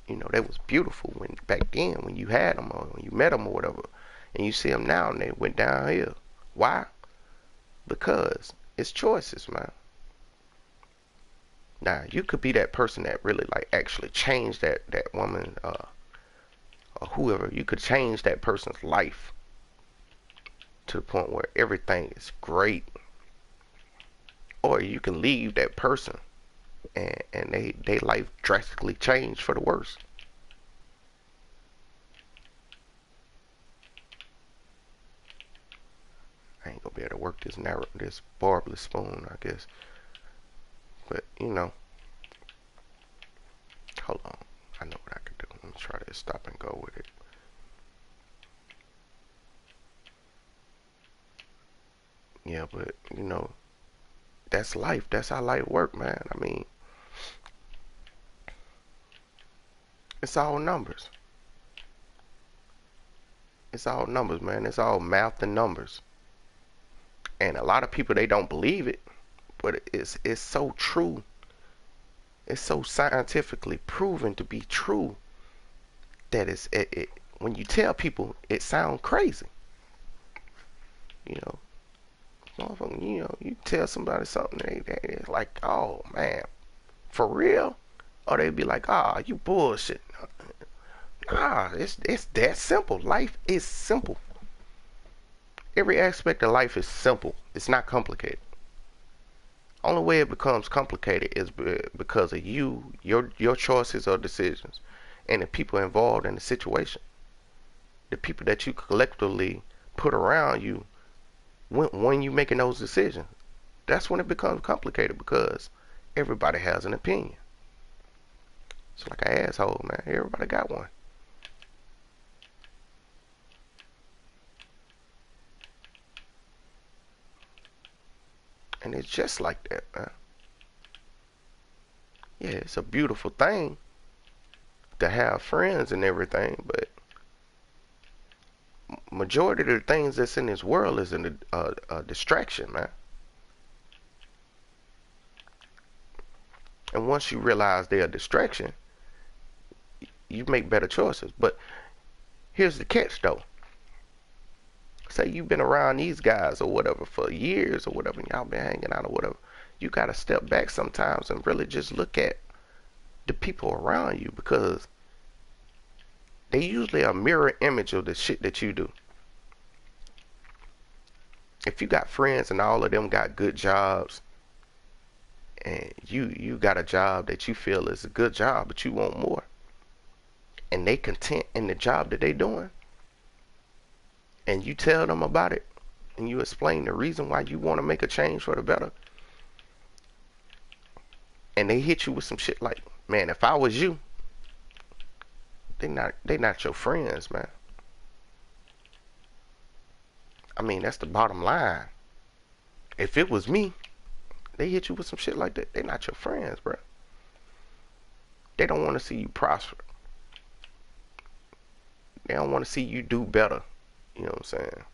you know, they was beautiful when back then when you had them or when you met them or whatever, and you see them now and they went downhill. Why? Because it's choices, man. Now you could be that person that really like actually changed that woman, or whoever. You could change that person's life to the point where everything is great, or you can leave that person and they life drastically changed for the worse. I ain't gonna be able to work this barbless spoon, I guess. But you know, hold on. I know what I could do. Let me try to stop and go with it. Yeah, but you know, that's life. That's how life work, man. I mean, it's all numbers. It's all numbers, man. It's all math and numbers. And a lot of people they don't believe it, but it's so true. It's so scientifically proven to be true that when you tell people it sounds crazy. You know, you know, you tell somebody something they like, oh man, for real, or they be like, ah, you bullshit. Nah, it's that simple. Life is simple. Every aspect of life is simple. It's not complicated. Only way it becomes complicated is because of your choices or decisions, and the people involved in the situation, the people that you collectively put around you when you making those decisions. That's when it becomes complicated because everybody has an opinion. It's like an asshole, man. Everybody got one. And it's just like that, man. Yeah, it's a beautiful thing to have friends and everything, but majority of the things that's in this world is a distraction, man. And once you realize they're a distraction, you make better choices. But here's the catch, though. Say you've been around these guys or whatever for years or whatever, and y'all been hanging out or whatever. You gotta step back sometimes and really just look at the people around you because they usually a mirror image of the shit that you do. If you got friends and all of them got good jobs and you got a job that you feel is a good job but you want more and they content in the job that they doing and you tell them about it and you explain the reason why you want to make a change for the better and they hit you with some shit like, man, if I was you, they not your friends, man. I mean, that's the bottom line. If it was me, they hit you with some shit like that, they not your friends, bro. They don't want to see you prosper. They don't want to see you do better. You know what I'm saying?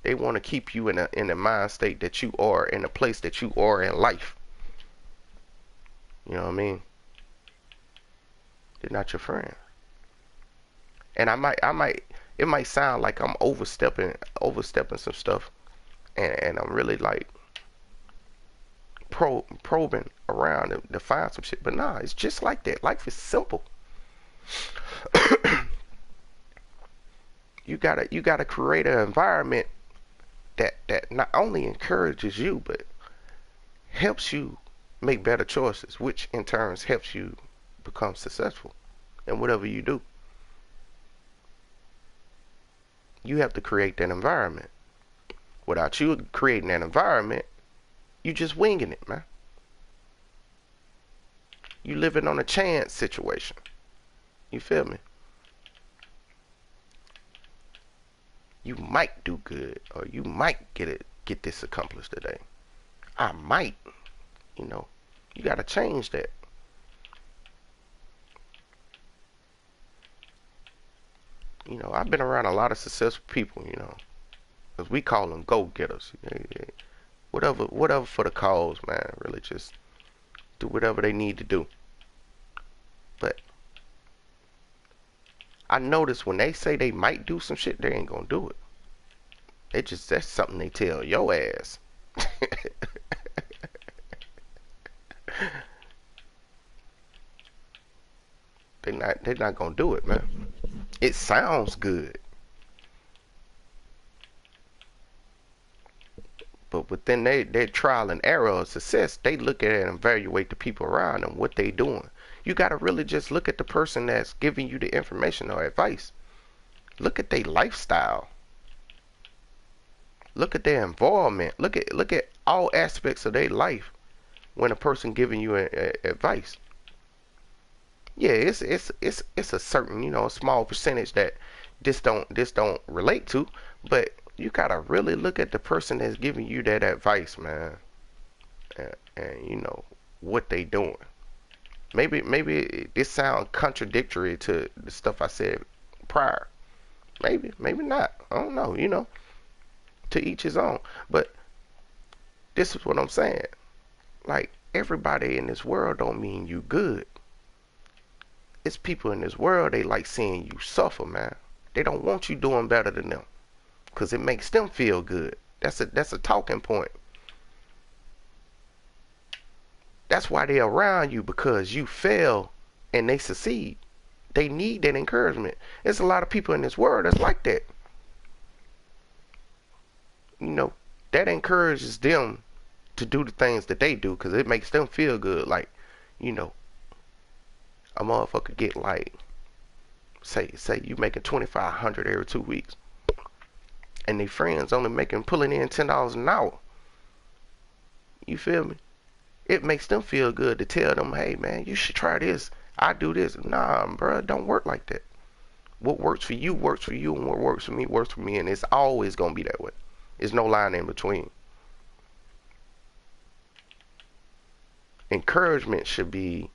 They want to keep you in a mind state that you are in the place that you are in life. You know what I mean? They're not your friend. And it might sound like I'm overstepping some stuff, and I'm really like probing around to find some shit. But nah, it's just like that. Life is simple. You gotta create an environment that not only encourages you but helps you make better choices, which in turn helps you become successful in whatever you do. You have to create that environment. Without you creating that environment, you just winging it, man. You living on a chance situation. You feel me? You might do good, or you might get this accomplished today. I might, you know. You gotta change that. I've been around a lot of successful people, because we call them go-getters. Whatever for the cause, man. Really just do whatever they need to do. But I notice when they say they might do some shit, they ain't gonna do it. That's something they tell your ass. They're not gonna do it, man. It sounds good, but within their trial and error of success, they look at it and evaluate the people around them, what they doing. You gotta really just look at the person that's giving you the information or advice. Look at their lifestyle. Look at their involvement. Look at all aspects of their life when a person giving you advice. Yeah, it's a certain, a small percentage that this don't relate to, but you gotta really look at the person that's giving you that advice, man, and what they doing. Maybe this sound contradictory to the stuff I said prior. Maybe not. I don't know. To each his own. But this is what I'm saying. Like, everybody in this world don't mean you good. It's people in this world, they like seeing you suffer, man. They don't want you doing better than them, because it makes them feel good. That's a talking point. That's why they're around you, because you fail and they succeed. They need that encouragement. There's a lot of people in this world that's like that. You know, that encourages them to do the things that they do, because it makes them feel good. Like, you know, a motherfucker get like, say you making 2,500 every 2 weeks, and they friends only pulling in $10 an hour. You feel me? It makes them feel good to tell them, hey man, you should try this. I do this. Nah, bro, don't work like that. What works for you, and what works for me, and it's always gonna be that way. There's no line in between. Encouragement should be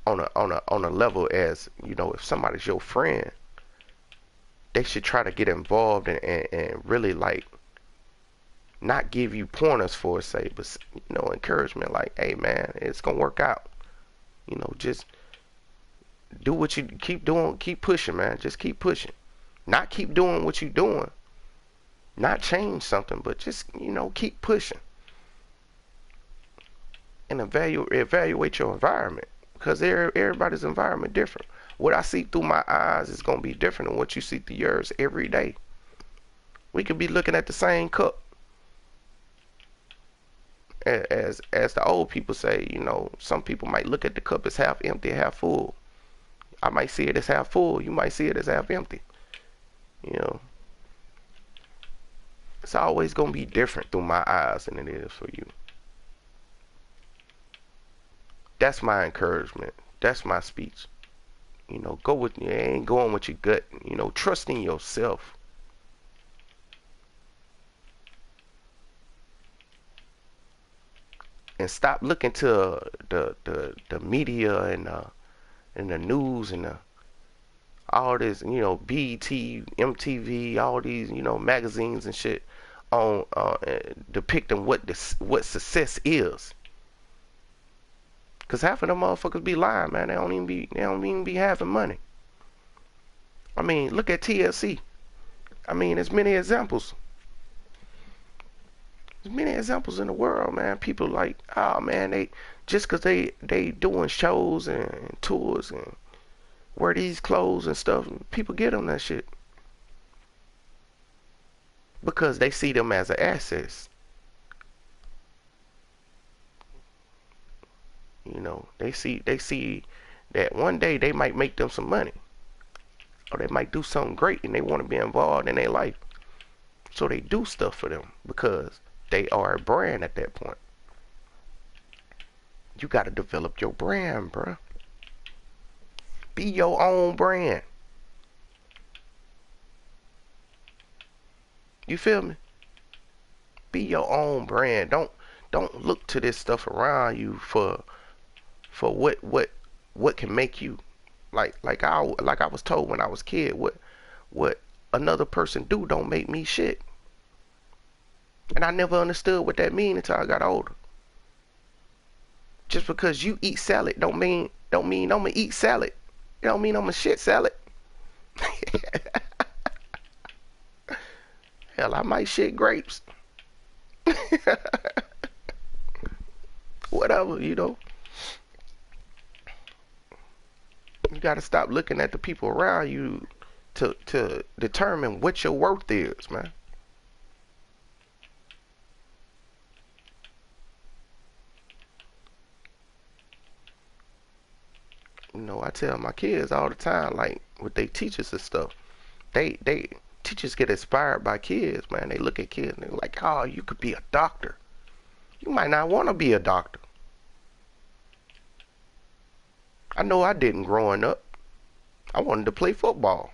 on a level, as if somebody's your friend, they should try to get involved and really like not give you pointers for say, but encouragement, like, hey man, it's gonna work out. Just do what you keep doing, keep pushing, man. Just keep pushing. Not keep doing what you're doing. Not change something, but just keep pushing and evaluate your environment, because everybody's environment different. What I see through my eyes is gonna be different than what you see through yours every day. We could be looking at the same cup. As the old people say, some people might look at the cup as half empty, half full. I might see it as half full. You might see it as half empty. You know, it's always gonna be different through my eyes than it is for you. That's my encouragement. That's my speech. Go with you. Ain't going with your gut. Trust in yourself. And stop looking to the media and the news and all this, BT, MTV, all these, magazines and shit on depicting what success is. Cause half of them motherfuckers be lying, man. They don't even be having money. I mean, look at TLC. I mean, there's many examples. There's many examples in the world, man. People like, oh man, they just cause they doing shows and tours and wear these clothes and stuff, people get them that shit because they see them as an asset. You know, they see that one day they might make them some money or they might do something great and they want to be involved in their life. So they do stuff for them because they are a brand at that point. You got to develop your brand, bruh. Be your own brand. You feel me? Be your own brand. Don't look to this stuff around you for what can make you like I was told when I was a kid, what another person do don't make me shit. And I never understood what that mean until I got older. Just because you eat salad don't mean I'm gonna eat salad. It don't mean I'm a shit salad. Hell, I might shit grapes. Whatever, you know. You gotta stop looking at the people around you to determine what your worth is, man. You know, I tell my kids all the time, like with they teachers and stuff, they teachers get inspired by kids, man. They look at kids and they're like, oh, you could be a doctor. You might not want to be a doctor. I know I didn't growing up. I wanted to play football.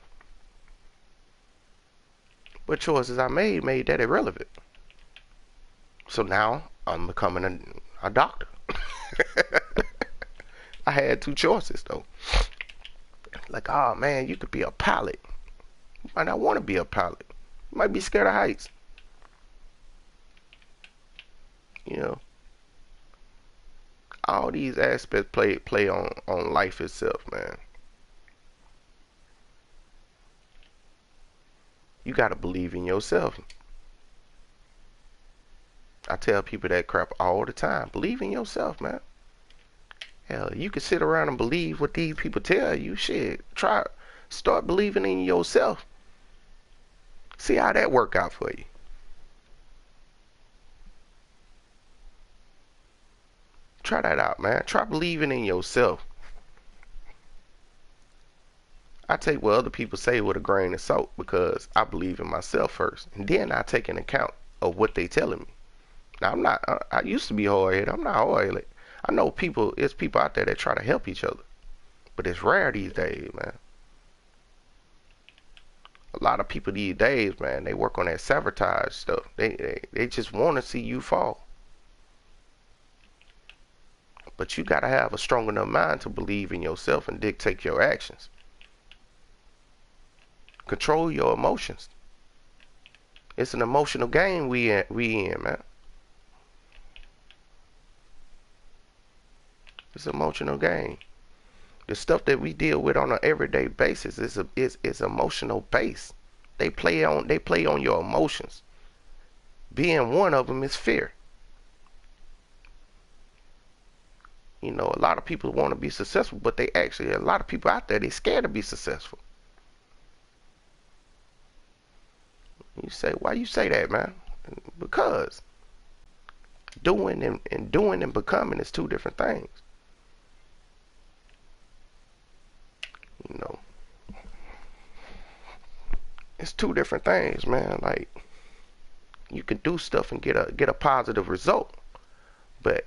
But choices I made that irrelevant. So now I'm becoming a doctor. I had two choices though. Like, oh man, you could be a pilot. You might not want to be a pilot. You might be scared of heights. You know, all these aspects play on life itself, man. You gotta believe in yourself. I tell people that crap all the time. Believe in yourself, man. Hell, you can sit around and believe what these people tell you. Shit, start believing in yourself. See how that work out for you. Try that out, man. Try believing in yourself. I take what other people say with a grain of salt because I believe in myself first, and then I take an account of what they telling me. Now I'm not. I used to be hard headed. I'm not hard headed. I know people. It's people out there that try to help each other, but it's rare these days, man. A lot of people these days, man, they work on that sabotage stuff. They just want to see you fall. But you gotta have a strong enough mind to believe in yourself and dictate your actions. Control your emotions. It's an emotional game we in, man. It's an emotional game. The stuff that we deal with on an everyday basis is emotional based. They play on your emotions. Being one of them is fear. You know, a lot of people want to be successful, but a lot of people out there, they scared to be successful. You say, why you say that, man? Because doing and becoming is two different things. You know, it's two different things, man. Like you can do stuff and get a positive result, but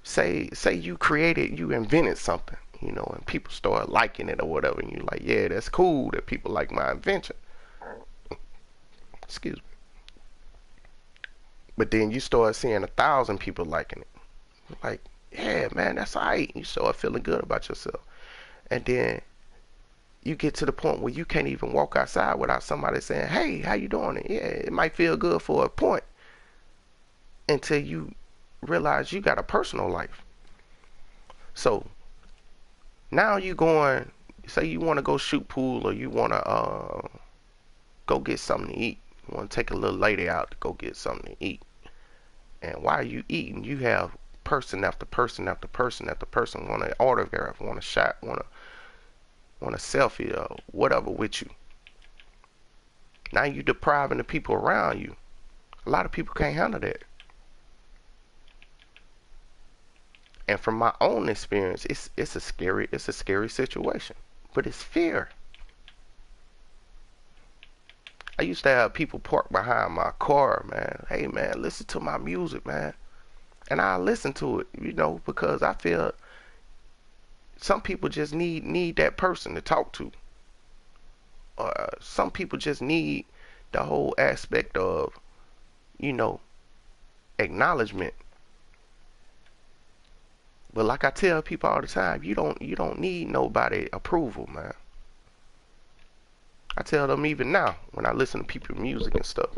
say you invented something, you know, and people start liking it or whatever, and you're like, yeah, that's cool that people like my invention. Excuse me. But then you start seeing 1,000 people liking it. Like, yeah, man, that's alright. You start feeling good about yourself. And then you get to the point where you can't even walk outside without somebody saying, hey, how you doing? Yeah, it might feel good for a point until you realize you got a personal life. So now you going, say you want to go shoot pool or you want to go get something to eat. You want to take a little lady out to go get something to eat. And while you eating, you have person after person after person after person want an autograph, want a shot, want a selfie or whatever with you. Now you depriving the people around you. A lot of people can't handle that. And from my own experience, it's a scary situation. But it's fear. I used to have people park behind my car, man. Hey man, listen to my music, man. And I listen to it, because I feel some people just need that person to talk to. Some people just need the whole aspect of, you know, acknowledgement. But like I tell people all the time, you don't need nobody approval, man. I tell them even now when I listen to people's music and stuff,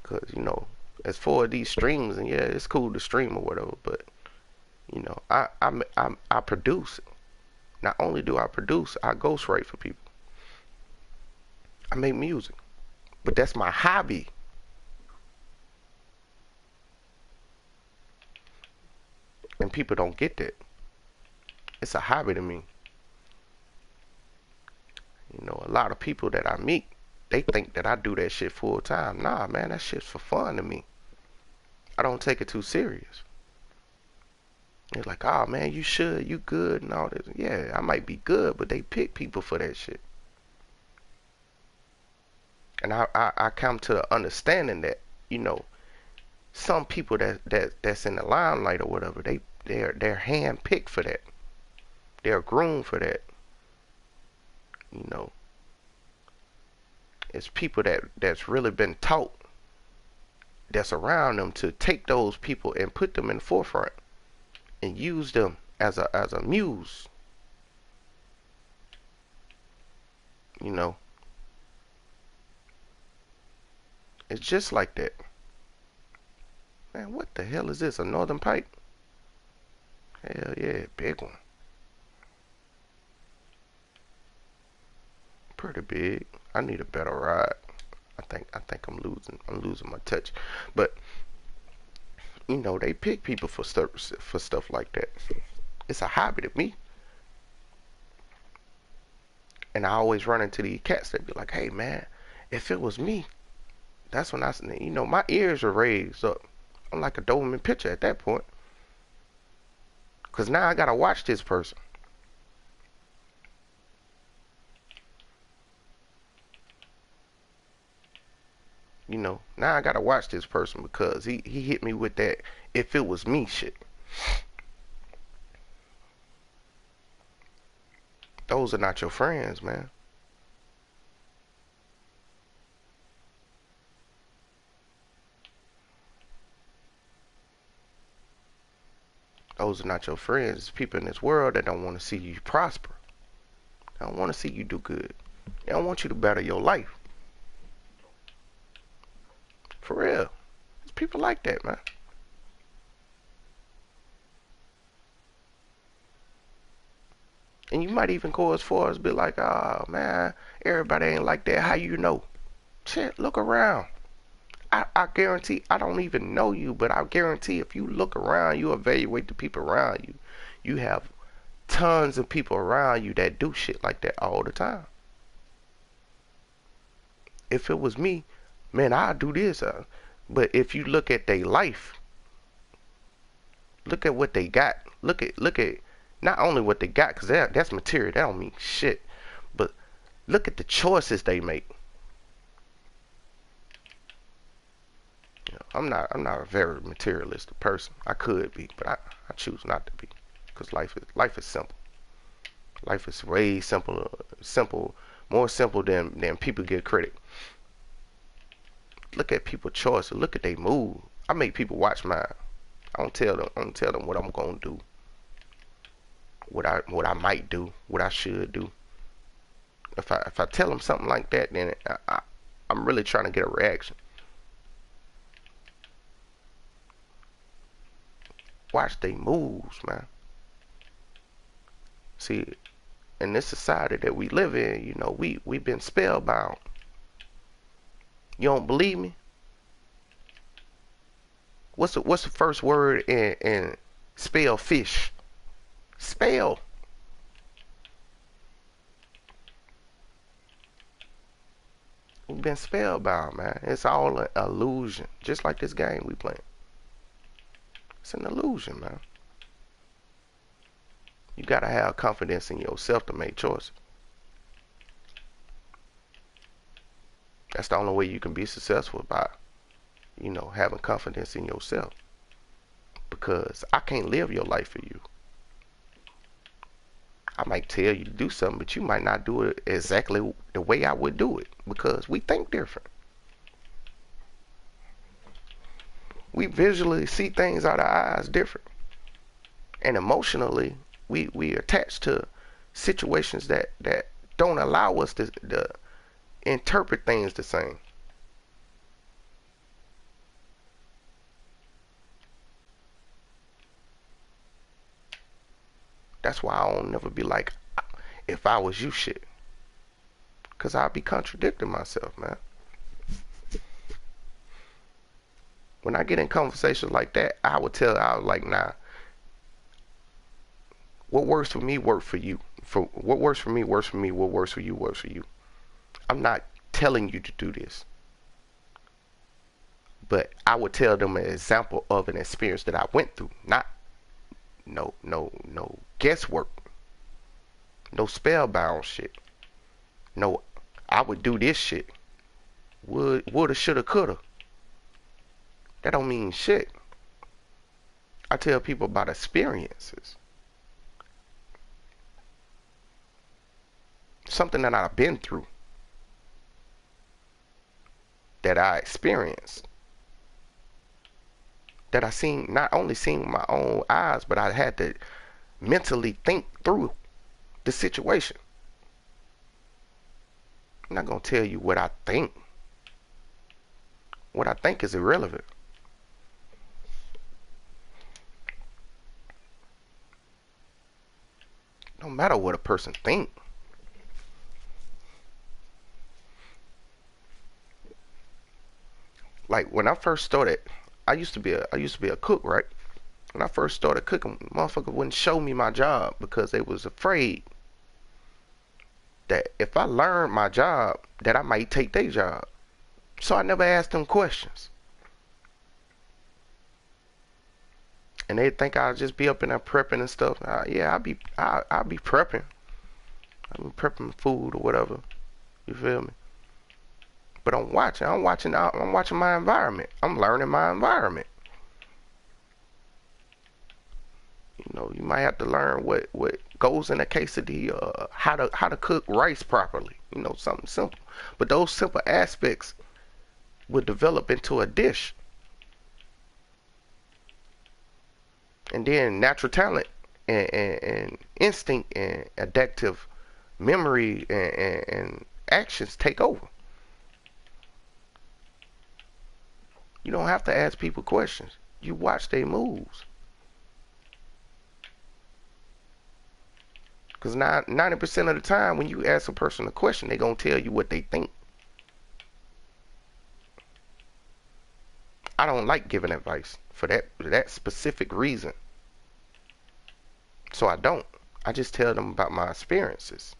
cause as for these streams and yeah, it's cool to stream or whatever, but I produce. Not only do I produce, I ghostwrite for people. I make music, but that's my hobby. And people don't get that. It's a hobby to me. A lot of people that I meet, they think that I do that shit full time. Nah, man, that shit's for fun to me. I don't take it too serious. They're like, oh man, you should, you good and all this. Yeah, I might be good, but they pick people for that shit. And I come to the understanding that, some people that's in the limelight or whatever, they're hand picked for that. They're groomed for that. You know, it's people that's really been taught that's around them to take those people and put them in the forefront and use them as a muse. You know, it's just like that. Man, what the hell is this? A northern pipe? Hell yeah, big one. Pretty big. I need a better ride. I think I'm losing my touch. But they pick people for stuff like that. It's a hobby to me. And I always run into these cats that be like, hey man, if it was me, that's when my ears are raised up. I'm like a Doberman pitcher at that point. Cause now I gotta watch this person. Now I gotta watch this person because he hit me with that if it was me shit. Those are not your friends, man. Those are not your friends. It's people in this world that don't want to see you prosper. They don't want to see you do good. They don't want you to better your life. For real. There's people like that, man. And you might even go as far as be like, oh man, everybody ain't like that. How you know? Shit, look around. I guarantee, I don't even know you, but I guarantee if you look around, you evaluate the people around you, you have tons of people around you that do shit like that all the time. If it was me, man, I'd do this. But if you look at their life, look at what they got. Look at not only what they got, because that's material. That don't mean shit. But look at the choices they make. I'm not a very materialistic person. I could be, but I choose not to be, because life is simple. Life is way simple, more simple than people give credit. Look at people's choices. Look at their move. I make people watch mine. I don't tell them what I'm gonna do, what I might do, what I should do. If I tell them something like that, then I'm really trying to get a reaction. Watch they moves, man. See, in this society that we live in, you know, we've been spellbound. You don't believe me? What's the first word in spell fish? Spell. We've been spellbound, man. It's all an illusion. Just like this game we playing. It's an illusion, man. You gotta have confidence in yourself to make choices. That's the only way you can be successful, by, you know, having confidence in yourself. Because I can't live your life for you. I might tell you to do something, but you might not do it exactly the way I would do it, because we think different. We visually see things out of our eyes different. And emotionally, we attach to situations that don't allow us to interpret things the same. That's why I don't never be like, if I was you shit. Because I'll be contradicting myself, man. When I get in conversations like that, I was like, nah, what works for me works for you. For what works for me works for me. What works for you works for you. I'm not telling you to do this, but I would tell them an example of an experience that I went through. Not no guesswork, no spellbound shit. No, I would do this shit. Woulda, shoulda, coulda. That don't mean shit. I tell people about experiences. Something that I've been through. That I experienced. That I seen, not only seen with my own eyes, but I had to mentally think through the situation. I'm not gonna tell you what I think. What I think is irrelevant. No matter what a person think. Like when I first started, I used to be a cook, right? When I first started cooking, motherfucker wouldn't show me my job because they was afraid that if I learned my job, that I might take their job. So I never asked them questions. And they think I'll just be up in there prepping and stuff. Yeah, I'll be prepping. I'll be prepping food or whatever. You feel me? But I'm watching my environment. I'm learning my environment. You know, you might have to learn what goes in a quesadilla, how to cook rice properly. You know, something simple. But those simple aspects will develop into a dish. And then natural talent and instinct and adaptive memory and actions take over. You don't have to ask people questions. You watch their moves. Because 90% of the time, when you ask a person a question, they're going to tell you what they think. I don't like giving advice for that specific reason. So I don't. I just tell them about my experiences.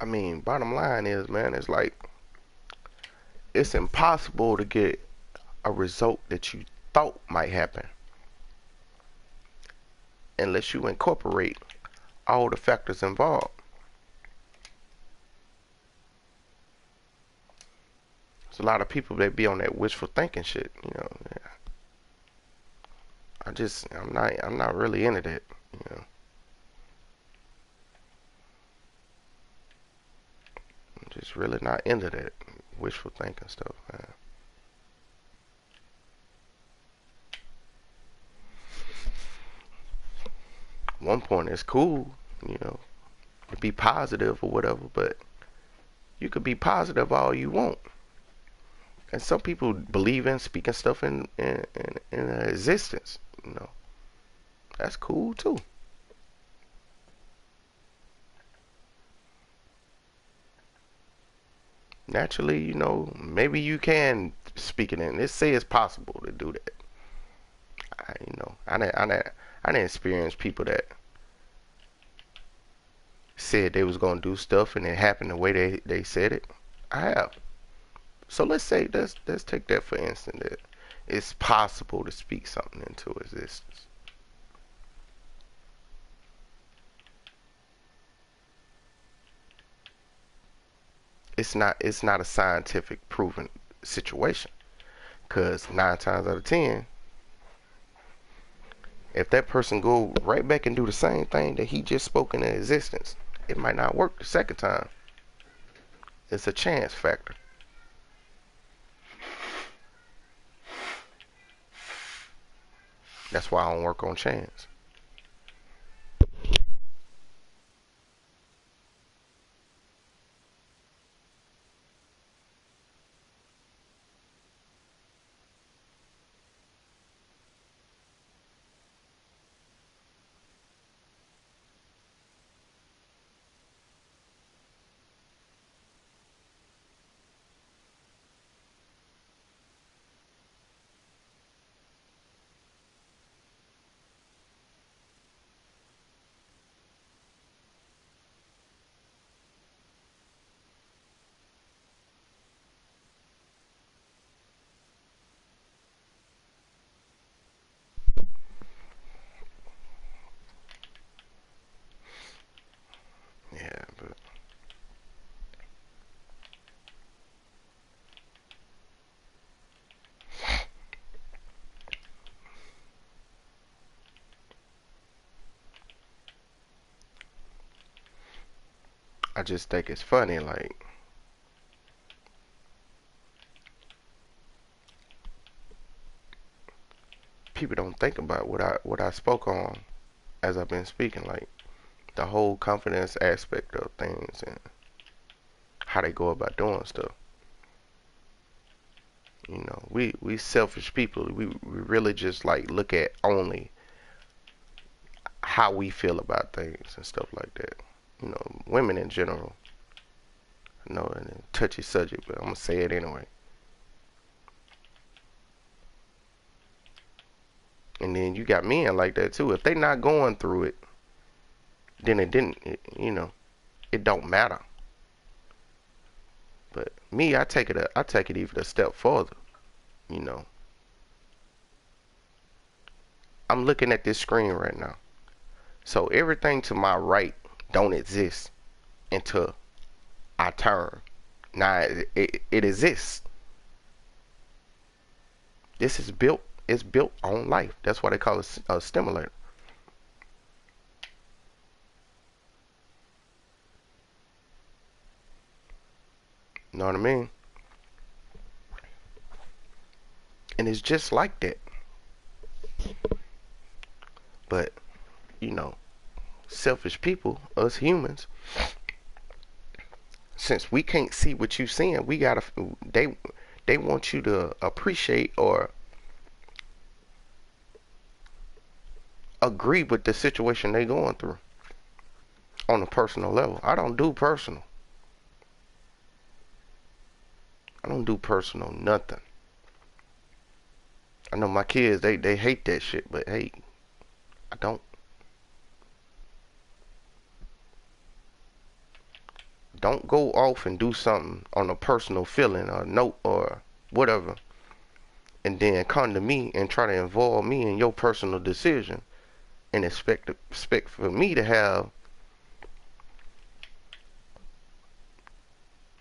I mean, bottom line is, man, it's like it's impossible to get a result that you thought might happen unless you incorporate all the factors involved. There's a lot of people that be on that wishful thinking shit. I'm not really into that. You know, I'm just really not into that wishful thinking stuff, man. One point it's cool, you know, to be positive or whatever, but you could be positive all you want. And some people believe in speaking stuff in existence. You know, that's cool too. Naturally, maybe you can speak it in. Let's say it's possible to do that. I didn't experience people that said they was gonna do stuff and it happened the way they said it. I have. So let's take that for instance that it's possible to speak something into existence. It's not a scientific proven situation because 9 times out of 10, if that person go right back and do the same thing that he just spoke into existence, it might not work the second time. It's a chance factor. That's why I don't work on chance. Yeah, but I just think it's funny. Like people don't think about what I spoke on as I've been speaking. Like the whole confidence aspect of things and how they go about doing stuff. We selfish people. We really just like look at only how we feel about things and stuff like that. Women in general. I know it's a touchy subject, but I'm gonna say it anyway. And then you got men like that too. If they not going through it, then it don't matter. But me, I take it even a step further. You know, I'm looking at this screen right now. So everything to my right don't exist until I turn. Now it exists. This is built. It's built on life. That's why they call it a stimulator. You know what I mean? And it's just like that. But you know, selfish people, us humans, since we can't see what you are seeing, we gotta they want you to appreciate or agree with the situation they going through on a personal level. I don't do personal. I don't do personal nothing. I know my kids they hate that shit, but hey, I don't go off and do something on a personal feeling or note or whatever, and then come to me and try to involve me in your personal decision and expect for me to have,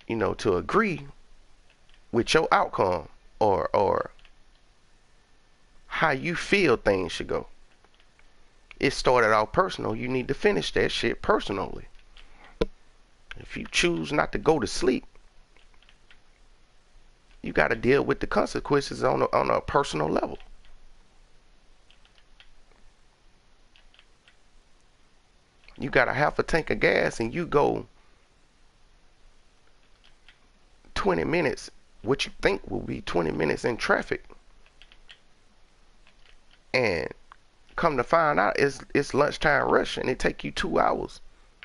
to agree with your outcome, or how you feel things should go. It started out personal. You need to finish that shit personally. If you choose not to go to sleep, you got to deal with the consequences on a personal level. You got a half a tank of gas and you go 20 minutes, what you think will be 20 minutes in traffic, and come to find out it's lunchtime rush and it take you 2 hours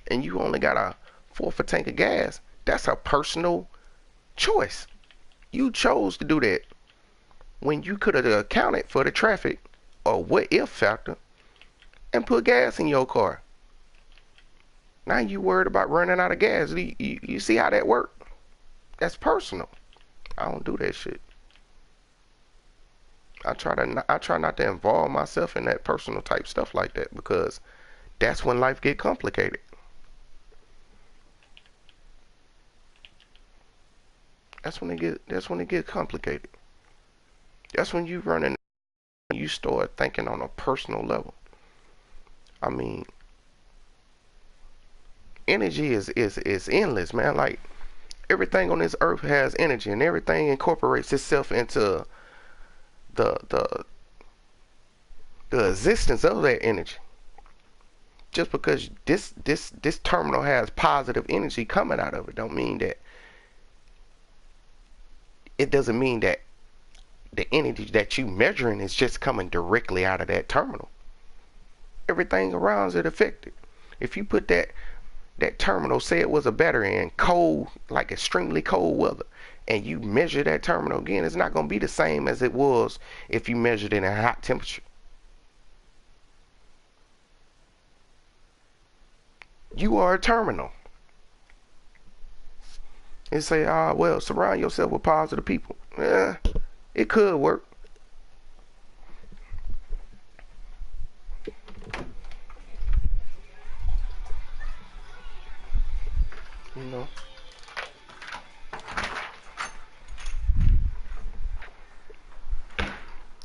and you only got a fourth a tank of gas. That's a personal choice. You chose to do that when you could have accounted for the traffic or what if factor and put gas in your car. Now you worried about running out of gas. You see how that works? That's personal. I don't do that shit. I try not to involve myself in that personal type stuff like that, because that's when life get complicated. That's when it get complicated. That's when you start thinking on a personal level. I mean, energy is endless, man. Like, everything on this earth has energy, and everything incorporates itself into the the existence of that energy. Just because this terminal has positive energy coming out of it, don't mean that it doesn't mean that the energy that you measuring is just coming directly out of that terminal. Everything around it affected. If you put that terminal, say it was a battery in cold, like extremely cold weather, and you measure that terminal again, it's not going to be the same as it was if you measured it in a hot temperature. You are a terminal. And say, well, surround yourself with positive people. Yeah, it could work. You know,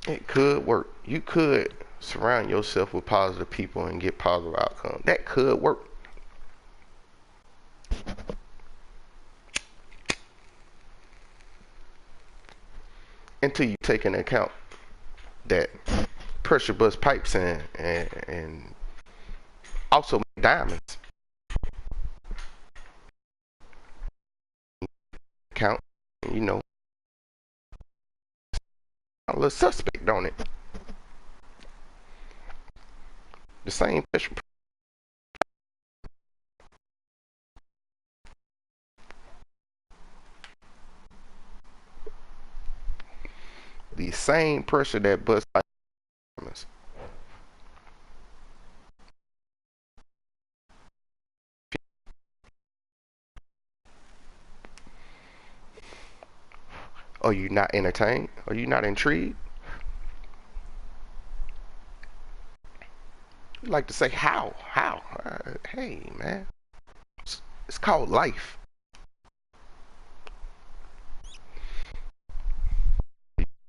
it could work. You could surround yourself with positive people and get positive outcomes. That could work. Until you take into account that pressure bust pipes and also make diamonds. Count, you know, a little suspect on it. The same pressure. The same pressure that busts diamonds. Are you not entertained? Are you not intrigued? You like to say how? How? Hey, man. It's called life.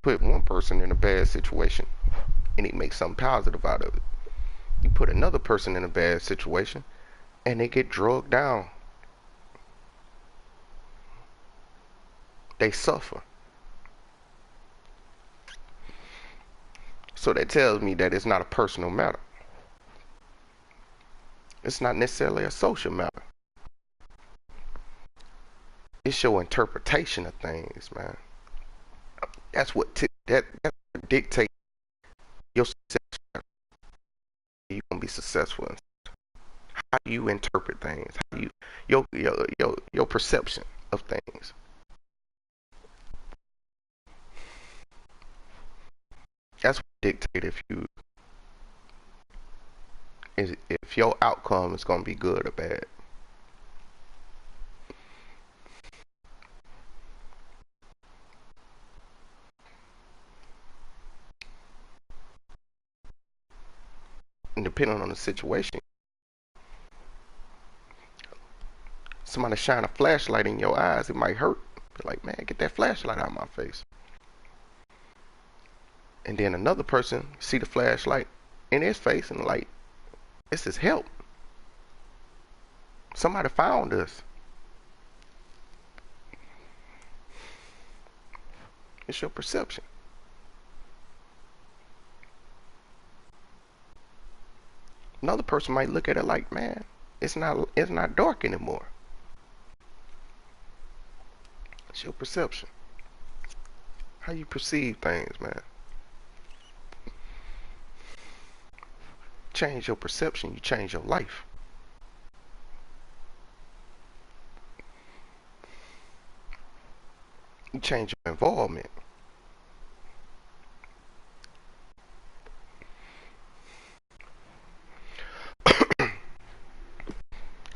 Put one person in a bad situation and he makes something positive out of it. You put another person in a bad situation and they get drugged down. They suffer. So that tells me that it's not a personal matter. It's not necessarily a social matter. It's your interpretation of things, man. That's what dictates your success. You gonna be successful. How you interpret things. How you your perception of things. That's what dictates if your outcome is gonna be good or bad. And depending on the situation, somebody shine a flashlight in your eyes, it might hurt, Like, man, get that flashlight out of my face. And then another person see the flashlight in his face and like, this is help. Somebody found us. It's your perception. Another person might look at it like, man, it's not dark anymore. It's your perception. How you perceive things, man. Change your perception, you change your life. You change your involvement.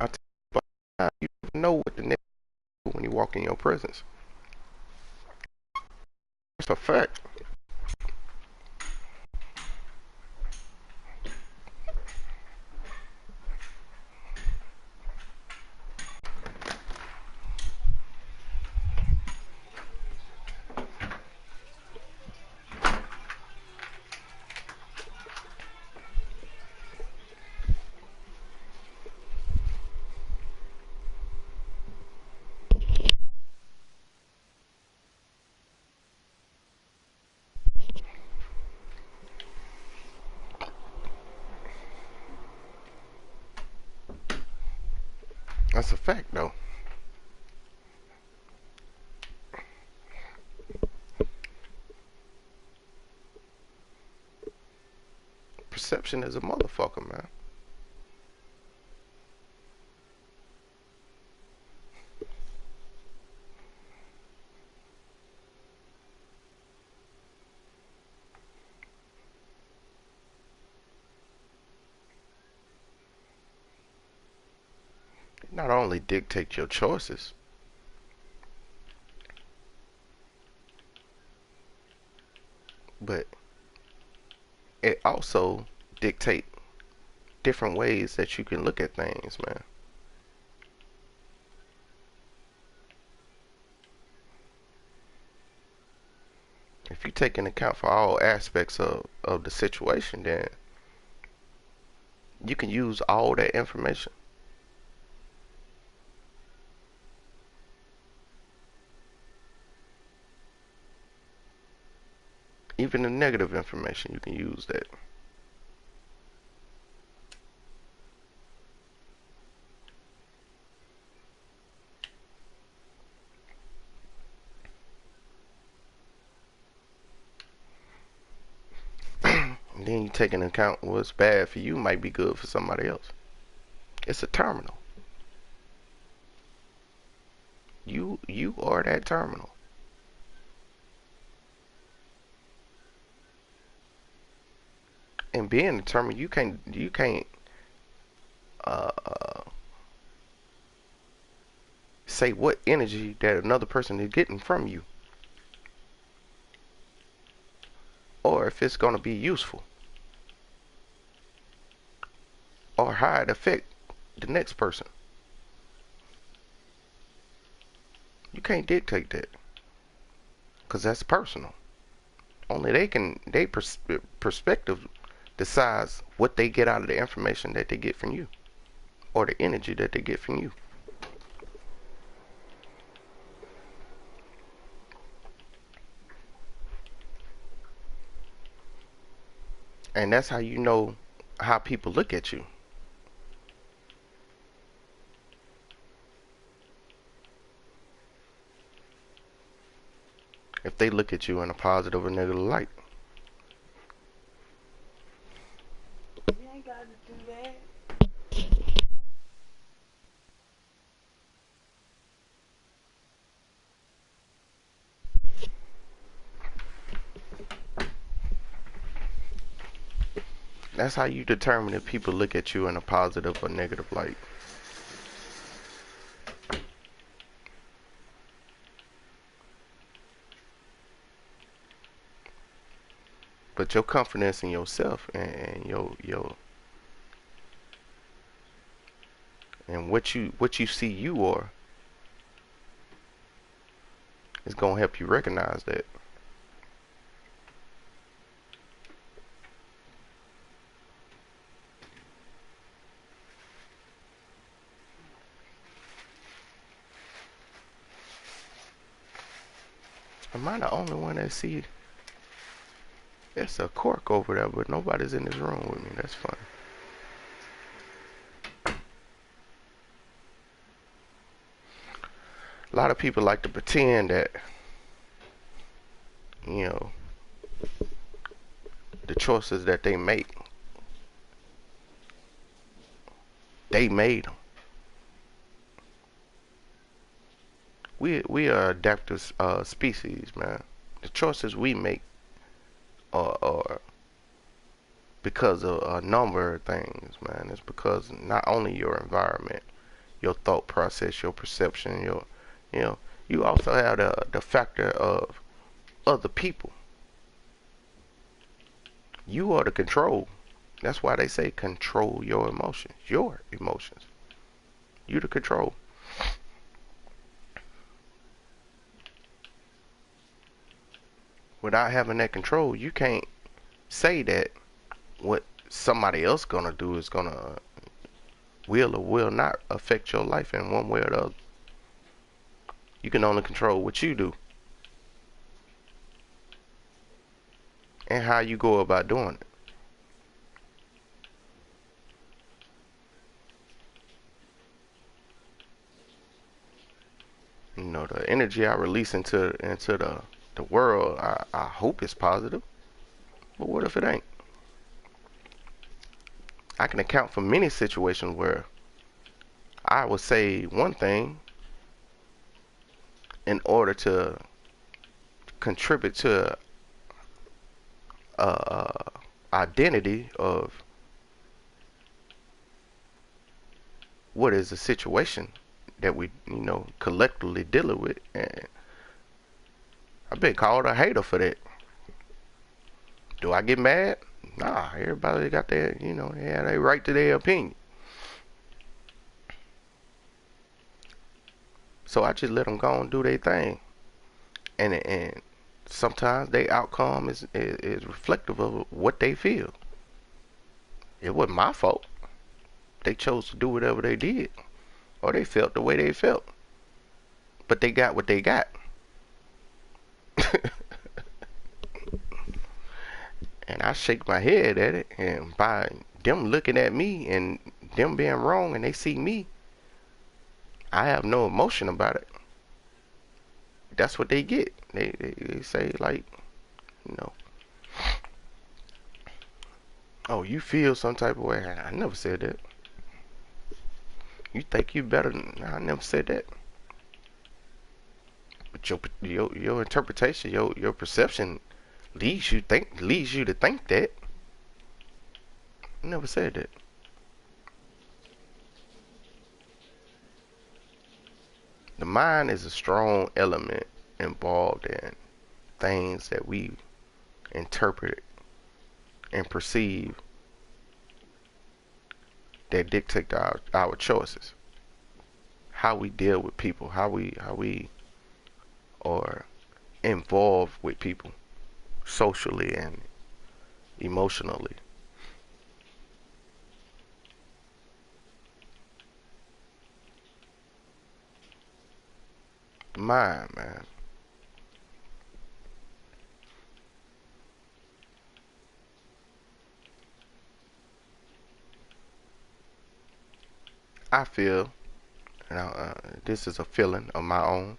I tell you, you never know what the next when you walk in your presence. It's a fact. That's a fact, though. Perception is a motherfucker, man. It not only dictates your choices, but it also dictates different ways that you can look at things, man. If you take into account for all aspects of the situation, then you can use all that information. Even the negative information, you can use that. And then you take into account what's bad for you might be good for somebody else. It's a terminal. You are that terminal. And being a terminal, you can't uh, say what energy that another person is getting from you, or if it's gonna be useful, or how it affect the next person. You can't dictate that, cause that's personal. Only they perspective decides what they get out of the information that they get from you, or the energy that they get from you. And that's how you know how people look at you. If they look at you in a positive or negative light. You ain't got to do that. That's how you determine if people look at you in a positive or negative light. But your confidence in yourself and your and what you see you are It's gonna help you recognize that. Am I the only one that see there's a cork over there, but nobody's in this room with me? That's funny. A lot of people like to pretend that, you know, the choices that they made them. We are adaptive species, man. The choices we make are because of a number of things, man. It's because not only your environment, your thought process, your perception, you know, you also have the factor of other people. You are the control. That's why they say control your emotions. Your emotions. You the control. Without having that control, you can't say that what somebody else gonna do is gonna will or will not affect your life in one way or the other. You can only control what you do and how you go about doing it. You know, the energy I release into the world, I hope it's positive. But what if it ain't? I can account for many situations where I would say one thing in order to contribute to identity of what is the situation that we, collectively dealing with. And I've been called a hater for that. Do I get mad? Nah, everybody got their, yeah, they right to their opinion. So I just let them go and do their thing. And sometimes their outcome is reflective of what they feel. It wasn't my fault. They chose to do whatever they did, or they felt the way they felt. But they got what they got. And I shake my head at it, and by them looking at me and them being wrong and they see me, I have no emotion about it. That's what they get. They say, like, you know, oh, you feel some type of way. I never said that. You think you better than I never said that. But your interpretation, your perception leads you to think that. I never said that. The mind is a strong element involved in things that we interpret and perceive that dictate our choices. How we deal with people, how we are involved with people socially and emotionally. The mind, man. I feel, this is a feeling of my own.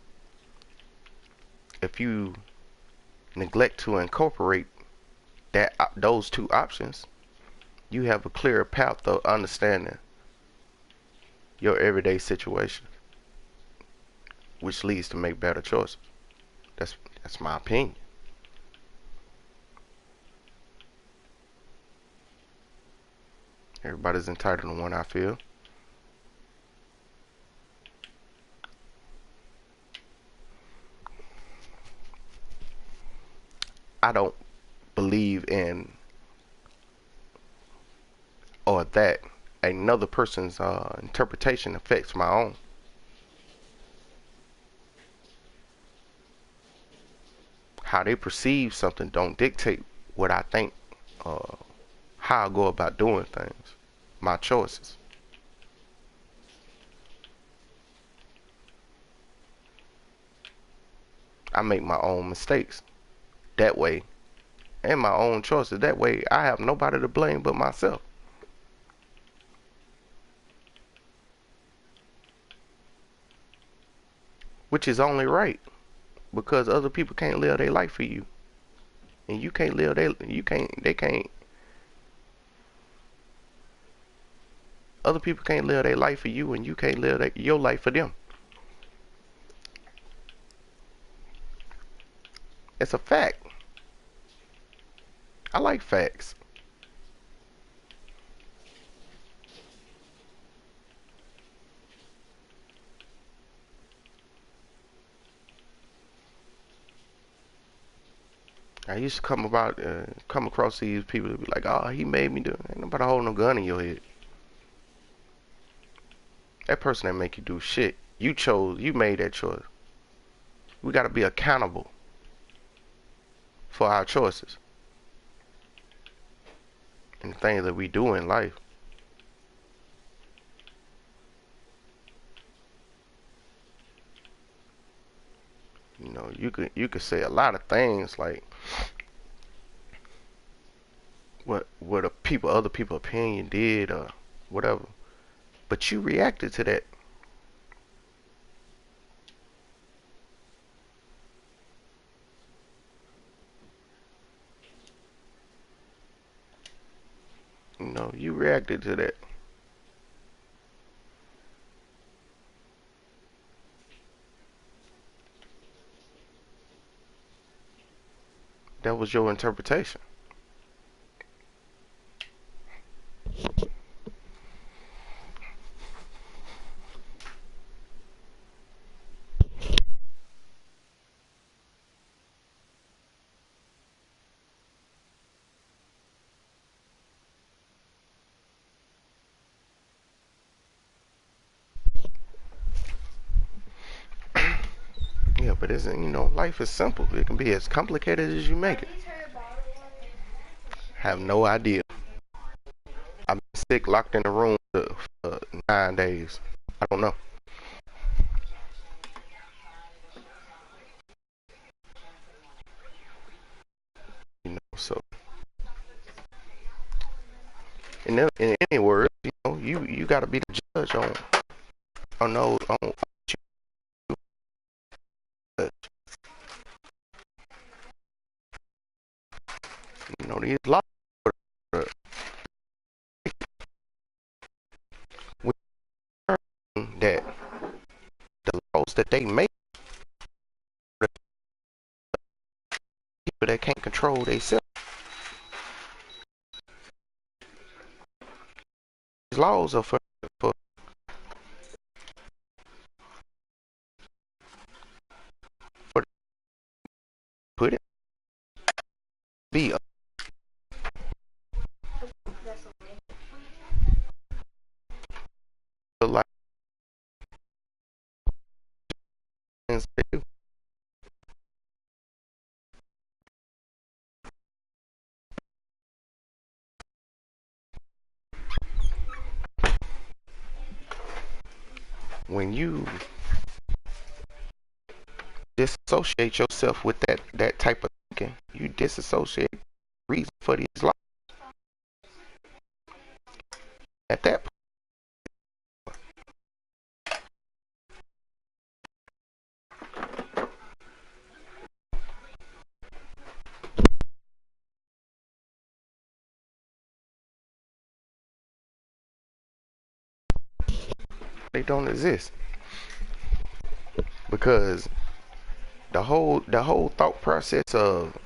If you neglect to incorporate those two options, you have a clearer path of understanding your everyday situation, which leads to make better choices. That's my opinion. Everybody's entitled to one, I feel. I don't believe in or that another person's interpretation affects my own. How they perceive something don't dictate what I think, uh, how I go about doing things, my choices. I make my own mistakes that way, and my own choices that way. I have nobody to blame but myself, which is only right because other people can't live their life for you, and you can't live you can't, they can't, other people can't live their life for you, and you can't live your life for them. It's a fact. I like facts. I used to come across these people that be like, "Oh, he made me do it." Ain't nobody holding a gun in your head. That person that make you do shit. You chose. You made that choice. We gotta be accountable for our choices and the things that we do in life. You know, you could say a lot of things like what other people opinion did or whatever, but you reacted to that. You know, you reacted to that. That was your interpretation. Yeah, but isn't life is simple. It can be as complicated as you make it. Have no idea. I've been sick, locked in a room for 9 days. I don't know. So in any words, you got to be the judge on those on these laws that the laws that they make for the people that can't control themselves. These laws are for for put it be like things they do. When you disassociate yourself with that type of thinking, you disassociate the reason for these laws. At that point, they don't exist because the whole thought process of,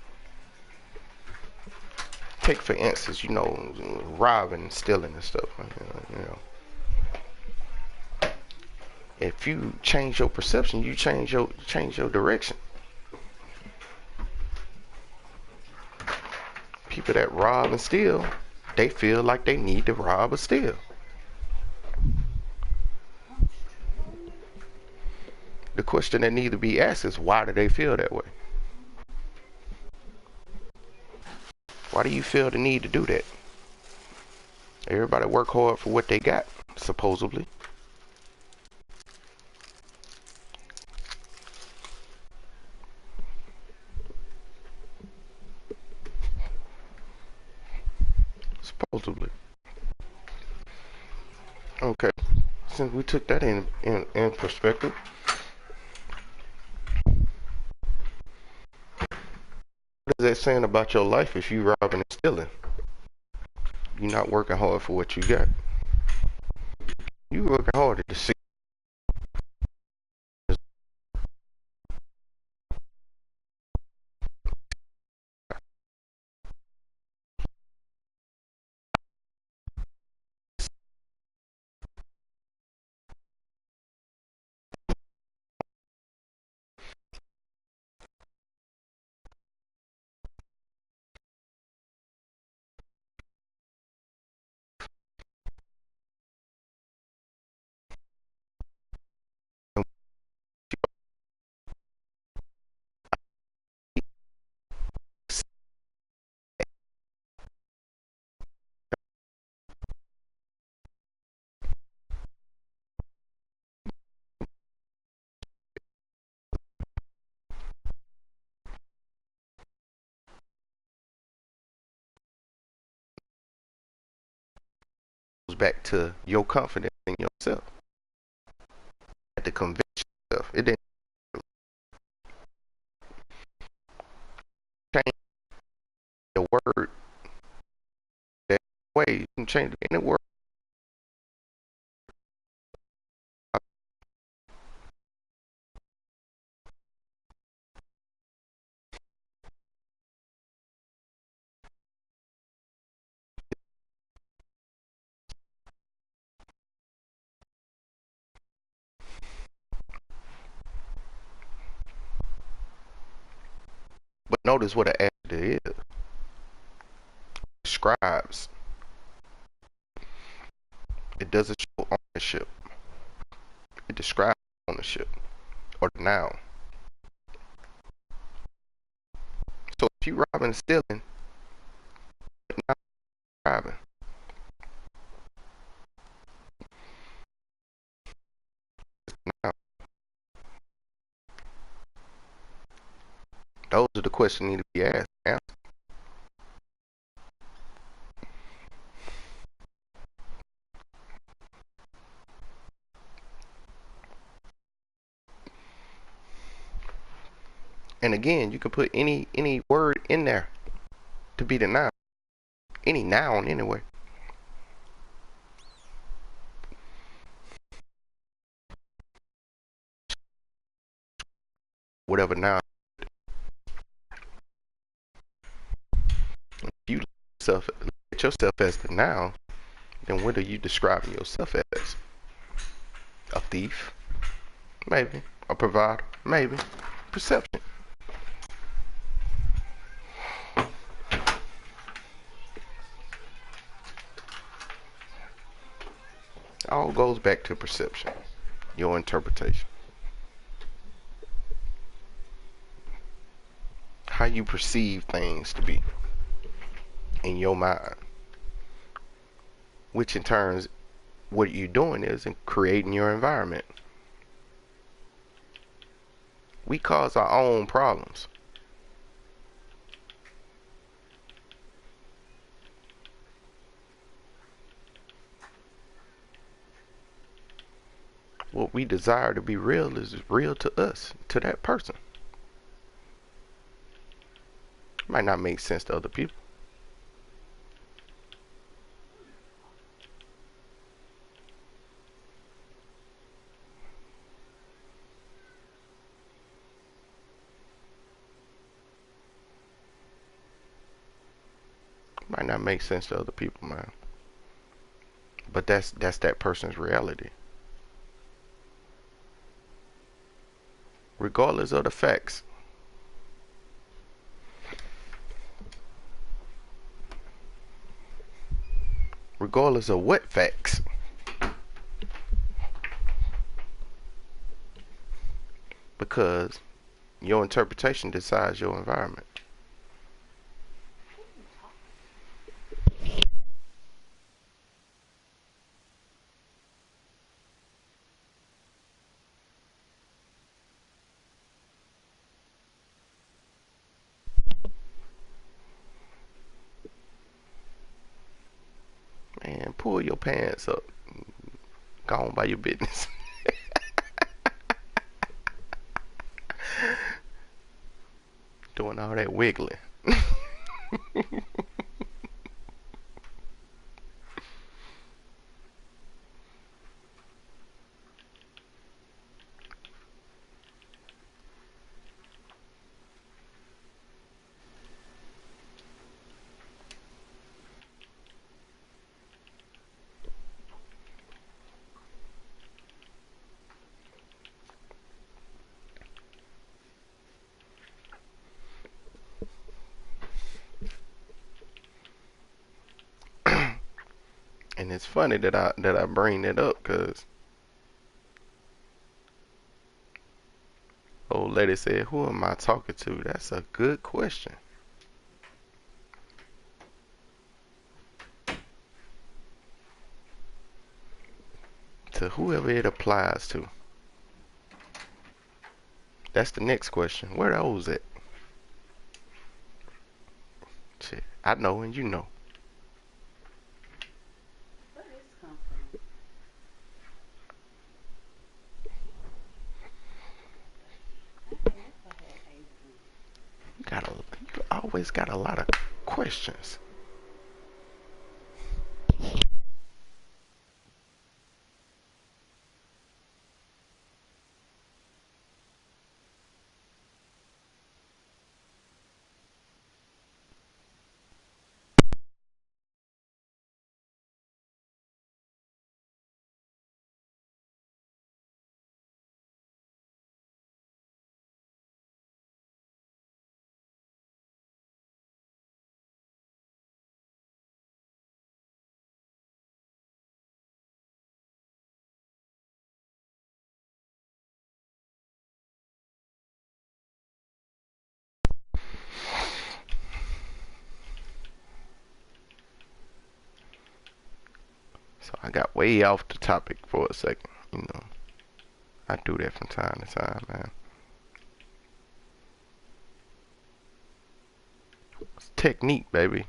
take for instance, robbing, stealing and stuff. If you change your perception, you change your direction. People that rob and steal, they feel like they need to rob or steal. The question that needs to be asked is, why do they feel that way? Why do you feel the need to do that? Everybody work hard for what they got, supposedly. Supposedly. Okay. Since we took that in perspective, what is that saying about your life if you robbing and stealing? You're not working hard for what you got. You working hard to see goes back to your confidence in yourself. You had to convince yourself. It didn't change the word that way. You can change any word. But notice what an adjective is. Describes. It doesn't show ownership. It describes ownership or the noun. So if you robbing and stealing, not robbing. Now, those are the questions need to be asked. And again, you can put any word in there to be the noun. Any noun anyway. Whatever noun. If you look at yourself as the noun, then what are you describing yourself as? A thief? Maybe. A provider? Maybe. Perception. All goes back to perception. Your interpretation. How you perceive things to be in your mind. Which in turn, what you're doing is in creating your environment. We cause our own problems. What we desire to be real is real to us, to that person. Might not make sense to other people. Might not make sense to other people, man. But that's that person's reality. Regardless of the facts. Regardless of what facts. Because your interpretation decides your environment. pull your pants up. Go on by your business. Doing all that wiggling. And it's funny that I bring it up because old lady said, "Who am I talking to?" That's a good question. To whoever it applies to. That's the next question. Where are those at? Shit, I know and you know. Where this come from? Dang, if I had Avery. You always got a lot of questions. So I got way off the topic for a second. You know, I do that from time to time, man. It's technique, baby.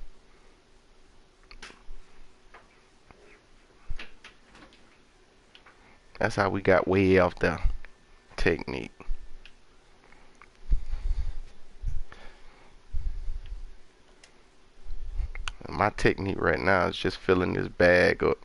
That's how we got way off the technique. My technique right now is just filling this bag up.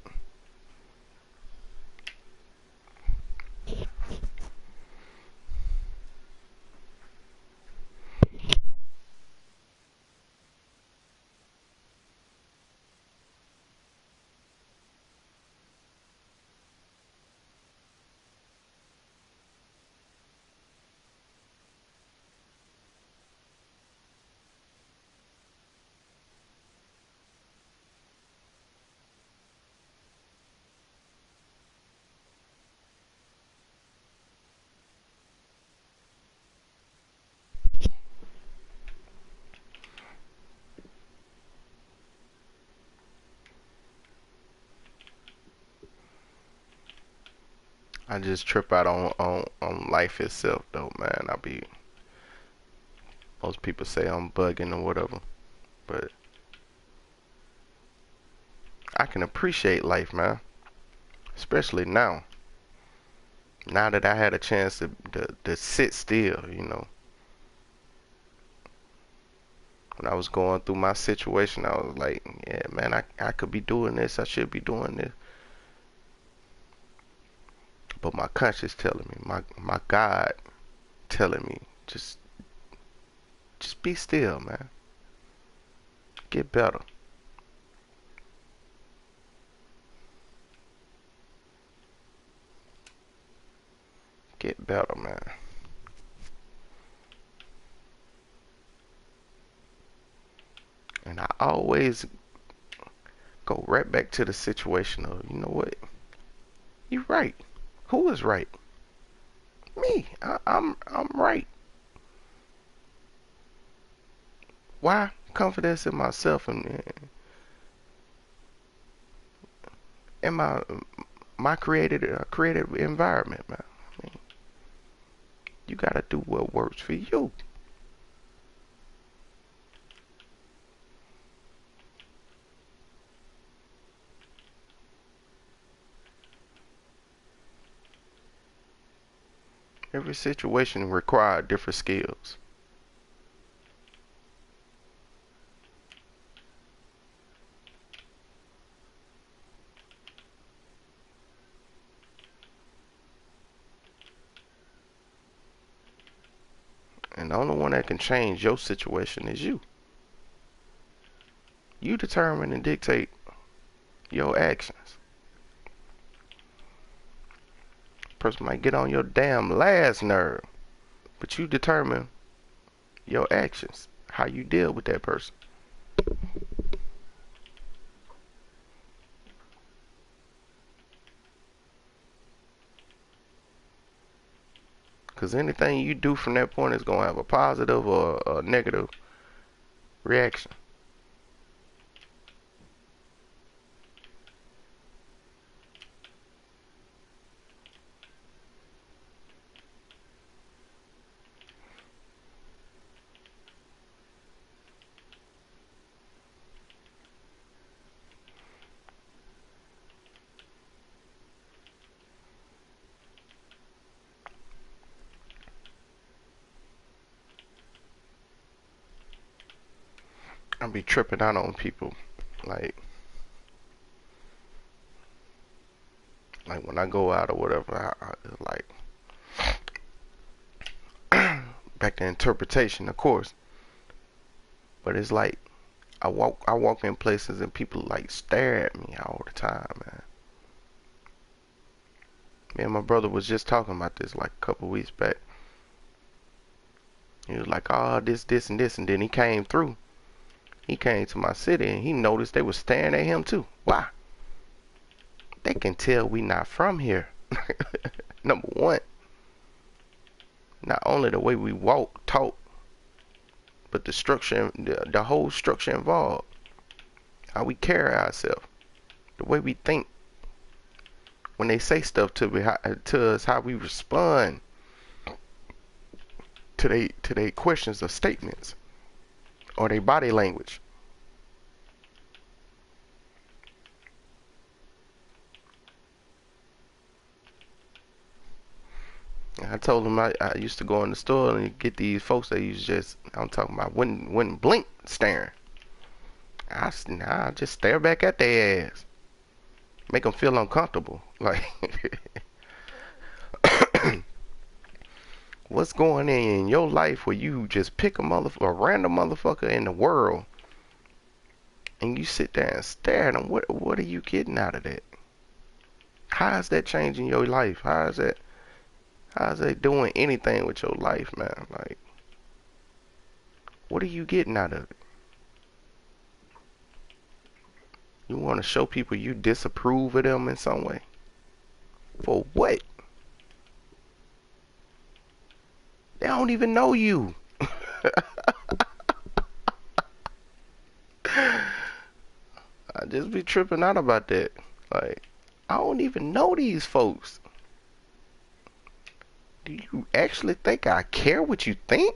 I just trip out on life itself though, man. Most people say I'm bugging or whatever, but I can appreciate life, man. Especially now. Now that I had a chance to sit still, you know. When I was going through my situation, I was like, yeah, man, I could be doing this. I should be doing this. But my conscience telling me, my God telling me, just be still, man. Get better. Get better, man. And I always go right back to the situation of, you know what? You right. Who is right? Me. I'm right. Why? Confidence in myself and in my creative environment, man. I mean, you gotta do what works for you. situation required different skills. And the only one that can change your situation is you. You determine and dictate your actions. Person might get on your damn last nerve, but you determine your actions, how you deal with that person. Because anything you do from that point is going to have a positive or a negative reaction. I be tripping out on people. Like, like when I go out or whatever, like, back to interpretation, of course. But it's like, I walk in places and people like stare at me all the time, man. Me and my brother was just talking about this like a couple weeks back. He was like, oh, this, and this. And then he came through. He came to my city and he noticed they was staring at him too. Why? They can tell we not from here. Number one, not only the way we walk, talk, but the structure, the whole structure involved. How we carry ourselves. The way we think. When they say stuff to us, how we respond to they questions or statements or their body language. I told him I used to go in the store and get these folks that used just, I'm talking about, wouldn't blink staring. I just stare back at their ass, make them feel uncomfortable. Like, what's going on in your life where you just pick a random motherfucker in the world and you sit there and stare at them? What are you getting out of that? How is that changing your life? How's that doing anything with your life, man? Like, what are you getting out of it? You want to show people you disapprove of them in some way? For what? They don't even know you. I just be tripping out about that. Like, I don't even know these folks. Do you actually think I care what you think?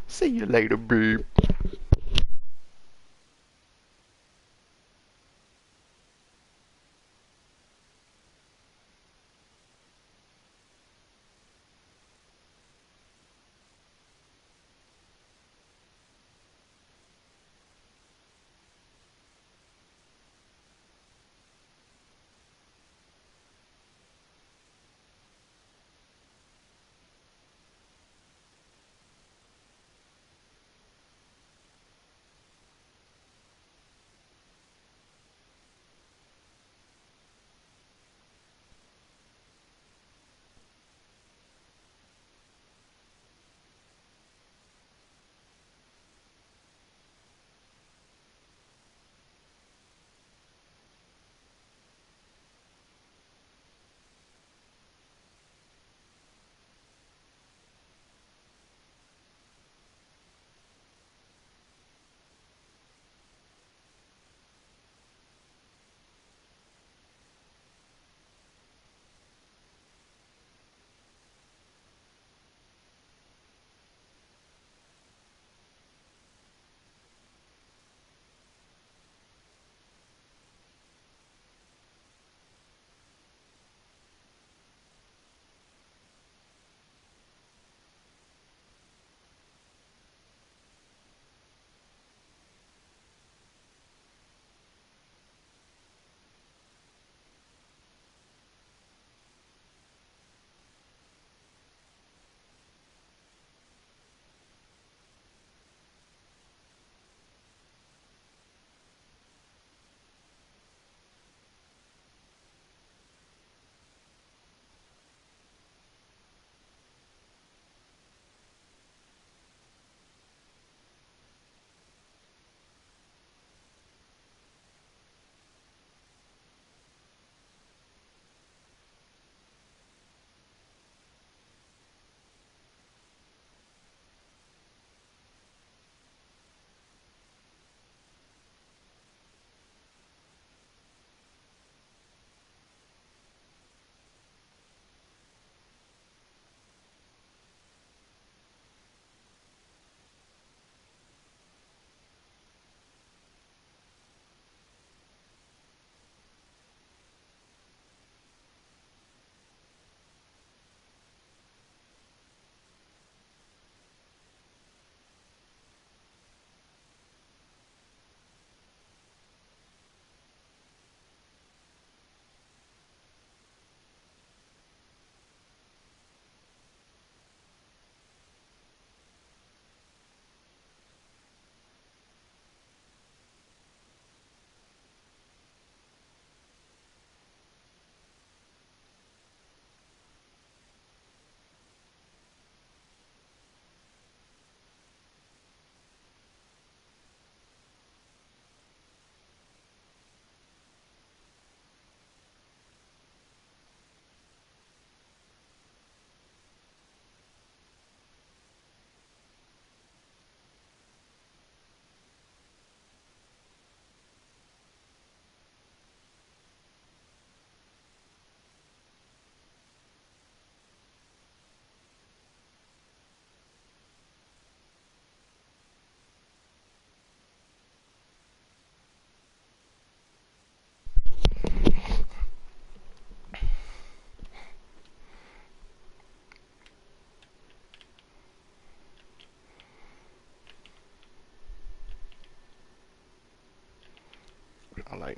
See you later, babe.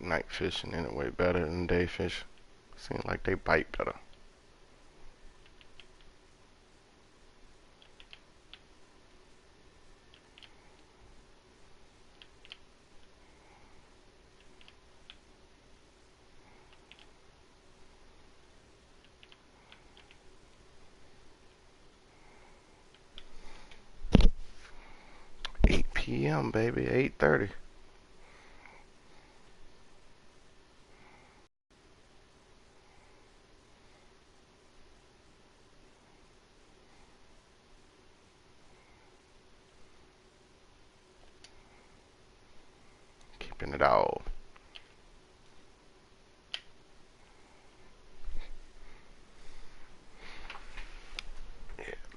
night fishing anyway better than day fishing. Seems like they bite better. PM, baby, 8:30. Keeping it all.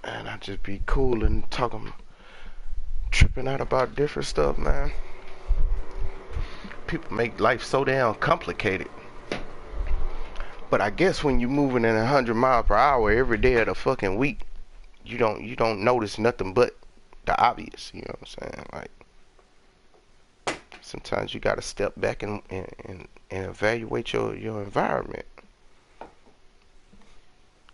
Man, I just be cool and talking, tripping out about different stuff, man. People make life so damn complicated. But I guess when you moving in 100 miles per hour every day of the fucking week, you don't notice nothing but the obvious. You know what I'm saying? Like sometimes you gotta step back and evaluate your environment.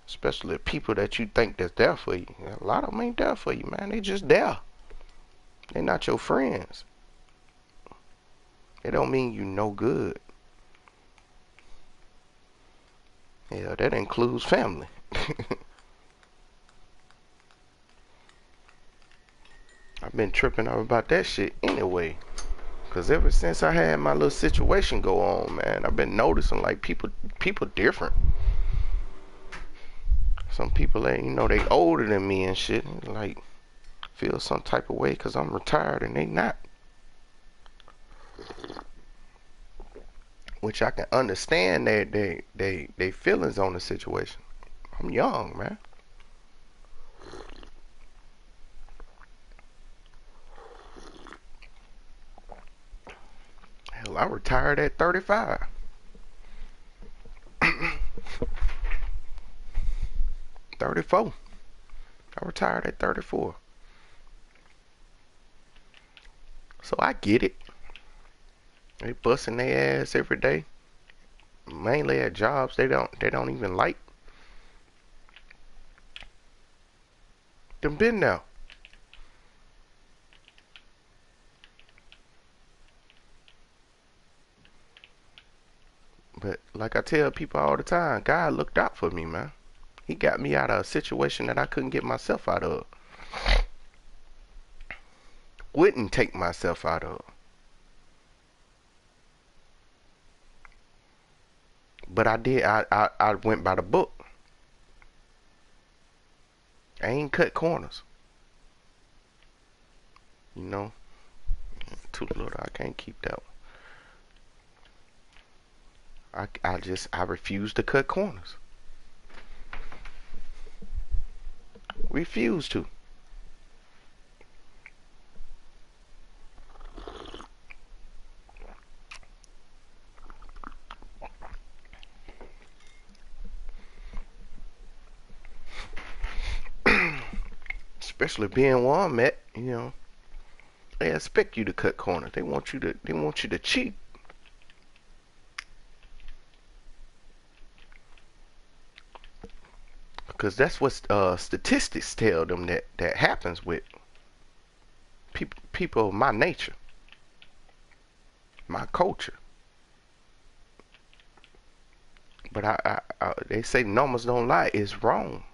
Especially the people that you think that's there for you. A lot of them ain't there for you, man. They just there. They not your friends. It don't mean you no good. Yeah, that includes family. I've been tripping out about that shit anyway. Cause ever since I had my little situation go on, man, I've been noticing like people different. Some people ain't, they older than me and shit. Like feel some type of way cause I'm retired and they not. Which I can understand they feelings on the situation. I'm young, man. Hell, I retired at 35. 34. I retired at 34. So I get it. They busting their ass every day. Mainly at jobs they don't even like. Them been now. But like I tell people all the time, God looked out for me, man. He got me out of a situation that I couldn't get myself out of. Wouldn't take myself out of. But I did. I went by the book. I ain't cut corners. You know, too little. I can't keep that. I refuse to cut corners. Refuse to. Especially being where I'm at, they expect you to cut corners. They want you to cheat. Because that's what statistics tell them that happens with people of my nature, my culture. But they say numbers don't lie. It's wrong.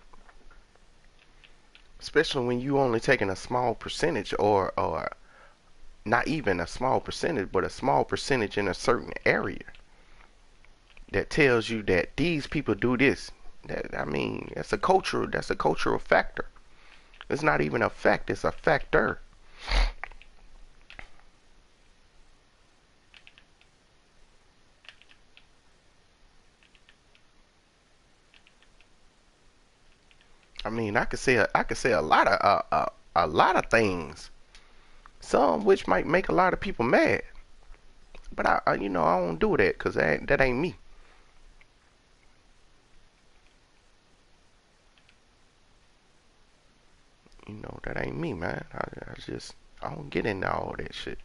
Especially when you only taking a small percentage, or not even a small percentage, but a small percentage in a certain area that tells you that these people do this. I mean, that's a cultural factor. It's not even a fact, it's a factor. I mean, I could say a lot of things, some which might make a lot of people mad. But I don't do that because that ain't me. That ain't me, man. I don't get into all that shit.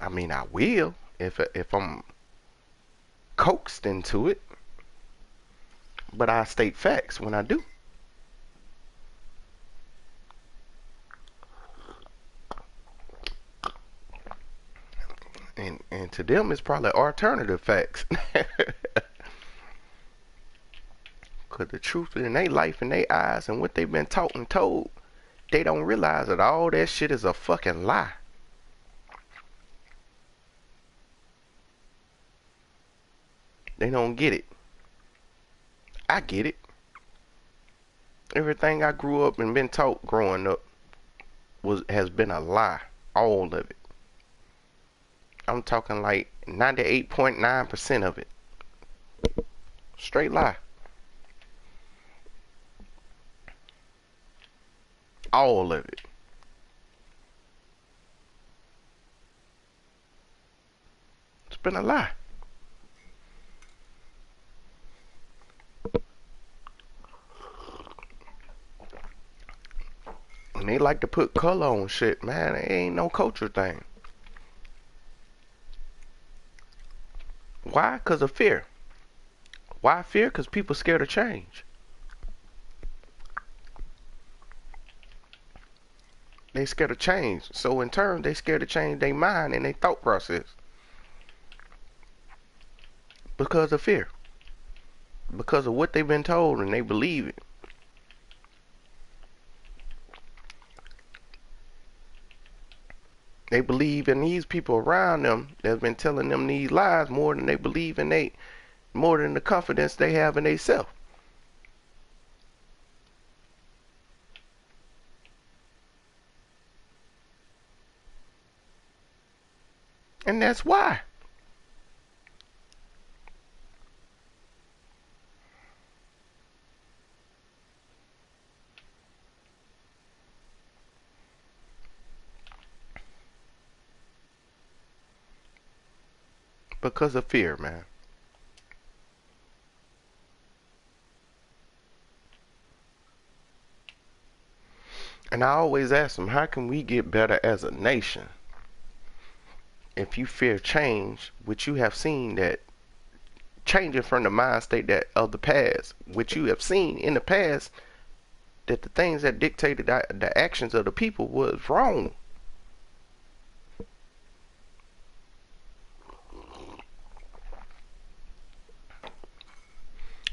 I mean, I will if I'm coaxed into it, but I state facts when I do. And to them, it's probably alternative facts. Because the truth in their life, in their eyes, and what they've been taught and told, they don't realize that all that shit is a fucking lie. They don't get it. I get it. Everything I grew up and been taught growing up has been a lie. All of it. I'm talking like 98.9% of it. Straight lie. All of it. It's been a lie. And they like to put color on shit, man. It ain't no culture thing. Why? Because of fear. Why fear? Because people scared of change. They scared of change. So in turn, they scared to change their mind and their thought process. Because of fear. Because of what they've been told and they believe it. They believe in these people around them that's been telling them these lies more than they believe in more than the confidence they have in themselves. And that's why. Because of fear, man. And I always ask them, how can we get better as a nation if you fear change, which you have seen that changing from the mind state that of the past, which you have seen in the past that the things that dictated the actions of the people was wrong.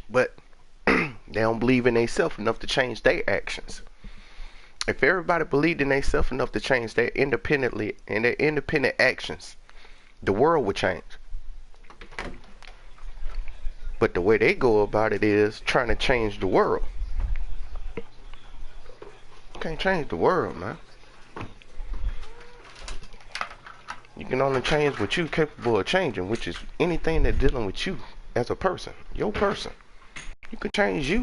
But they don't believe in themselves enough to change their actions. If everybody believed in themselves enough to change their independently and their independent actions, the world would change. But the way they go about it is trying to change the world. You can't change the world, man. You can only change what you're capable of changing, which is anything that's dealing with you as a person, your person. You can change you.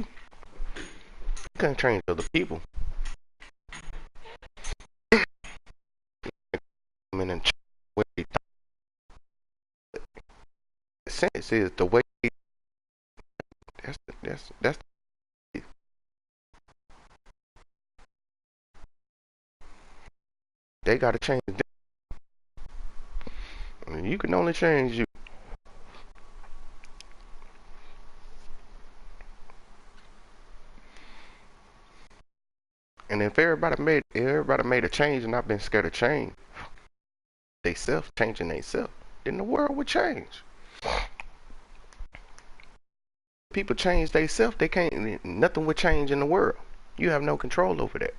You can't change other people. I mean, and change the way they think. Sense is the way. That's. They gotta change. I mean, you can only change you. And if everybody made a change and not been scared of change, changing they self, then the world would change. People change they self, they can't. Nothing would change in the world. You have no control over that.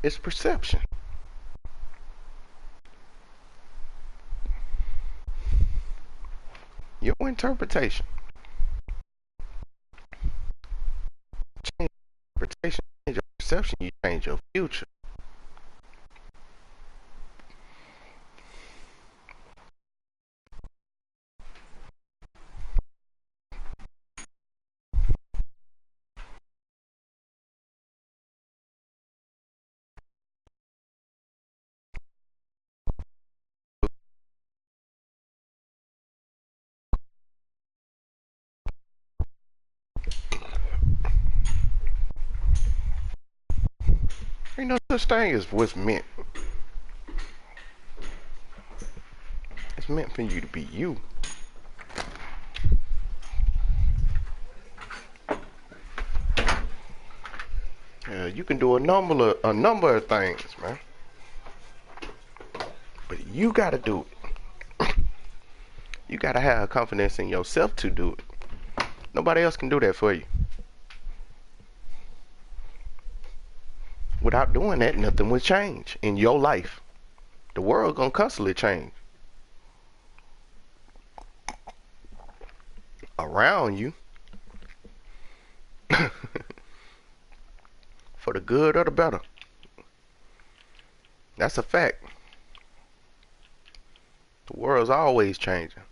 It's perception. Your interpretation. Change your interpretation, change your perception, you change your future. Ain't no such thing as what's meant. It's meant for you to be you. You can do a number of things, man. But you gotta do it. You gotta have confidence in yourself to do it. Nobody else can do that for you. Without doing that, nothing will change in your life. The world gonna constantly change around you, for the good or the better. That's a fact. The world's always changing.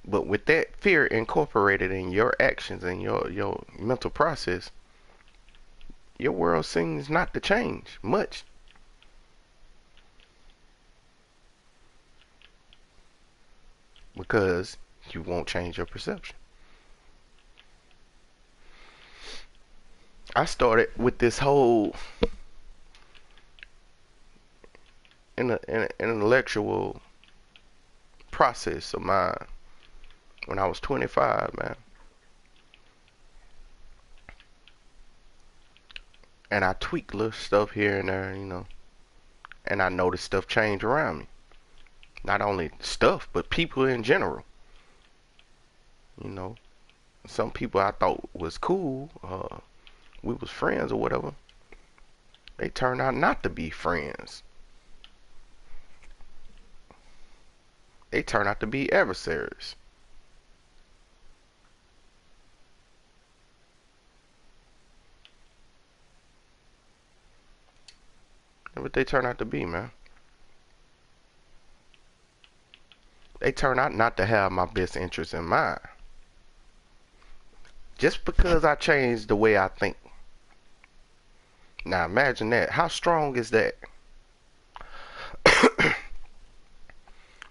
But with that fear incorporated in your actions and your mental process, your world seems not to change much. Because you won't change your perception. I started with this whole intellectual process of mine when I was 25, man. And I tweaked little stuff here and there. And I noticed stuff change around me. Not only stuff, but people in general. You know, some people I thought was cool, we was friends or whatever. They turned out not to be friends. They turned out to be adversaries. That's what they turn out to be, man. They turn out not to have my best interest in mind. Just because I changed the way I think. Now imagine that. How strong is that?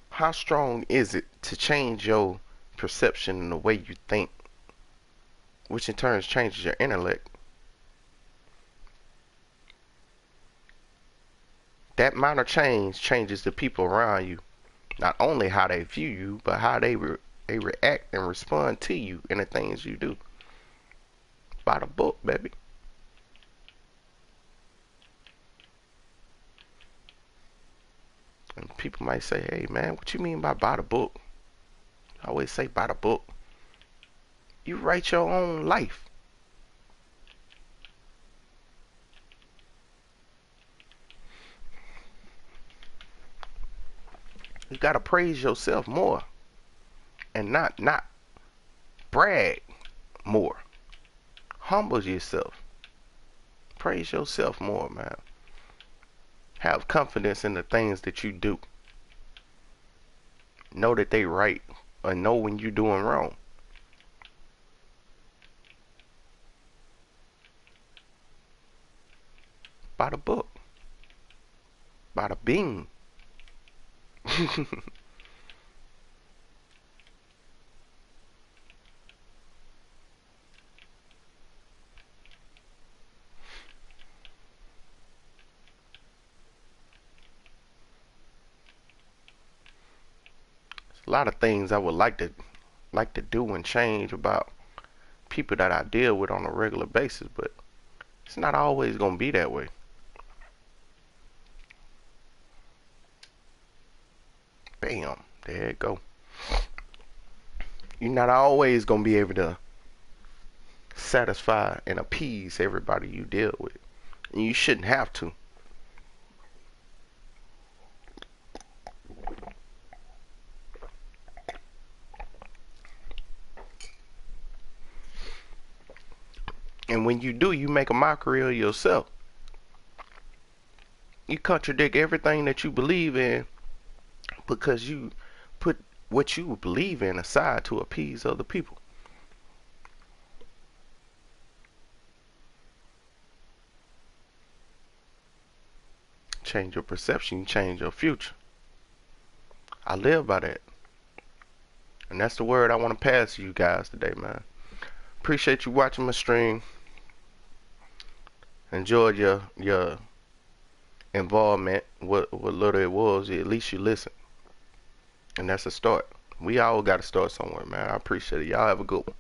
How strong is it to change your perception and the way you think, which in turn changes your intellect? That minor change changes the people around you. Not only how they view you, but how they react and respond to you and the things you do. By the book, baby. And people might say, hey man, what you mean by the book? I always say by the book. You write your own life. You gotta praise yourself more and not brag more. Humble yourself. Praise yourself more, man. Have confidence in the things that you do. Know that they right or know when you're doing wrong. By the book. By the bean. A lot of things I would like to do and change about people that I deal with on a regular basis, but it's not always gonna be that way. Bam, there it go. You're not always gonna be able to satisfy and appease everybody you deal with, and you shouldn't have to. And when you do, you make a mockery of yourself. You contradict everything that you believe in because you put what you believe in aside to appease other people. Change your perception, you change your future. I live by that. And that's the word I want to pass to you guys today, man. Appreciate you watching my stream. enjoyed your involvement. What little it was, at least you listened, and that's a start. We all got to start somewhere, man. I appreciate it. Y'all have a good one.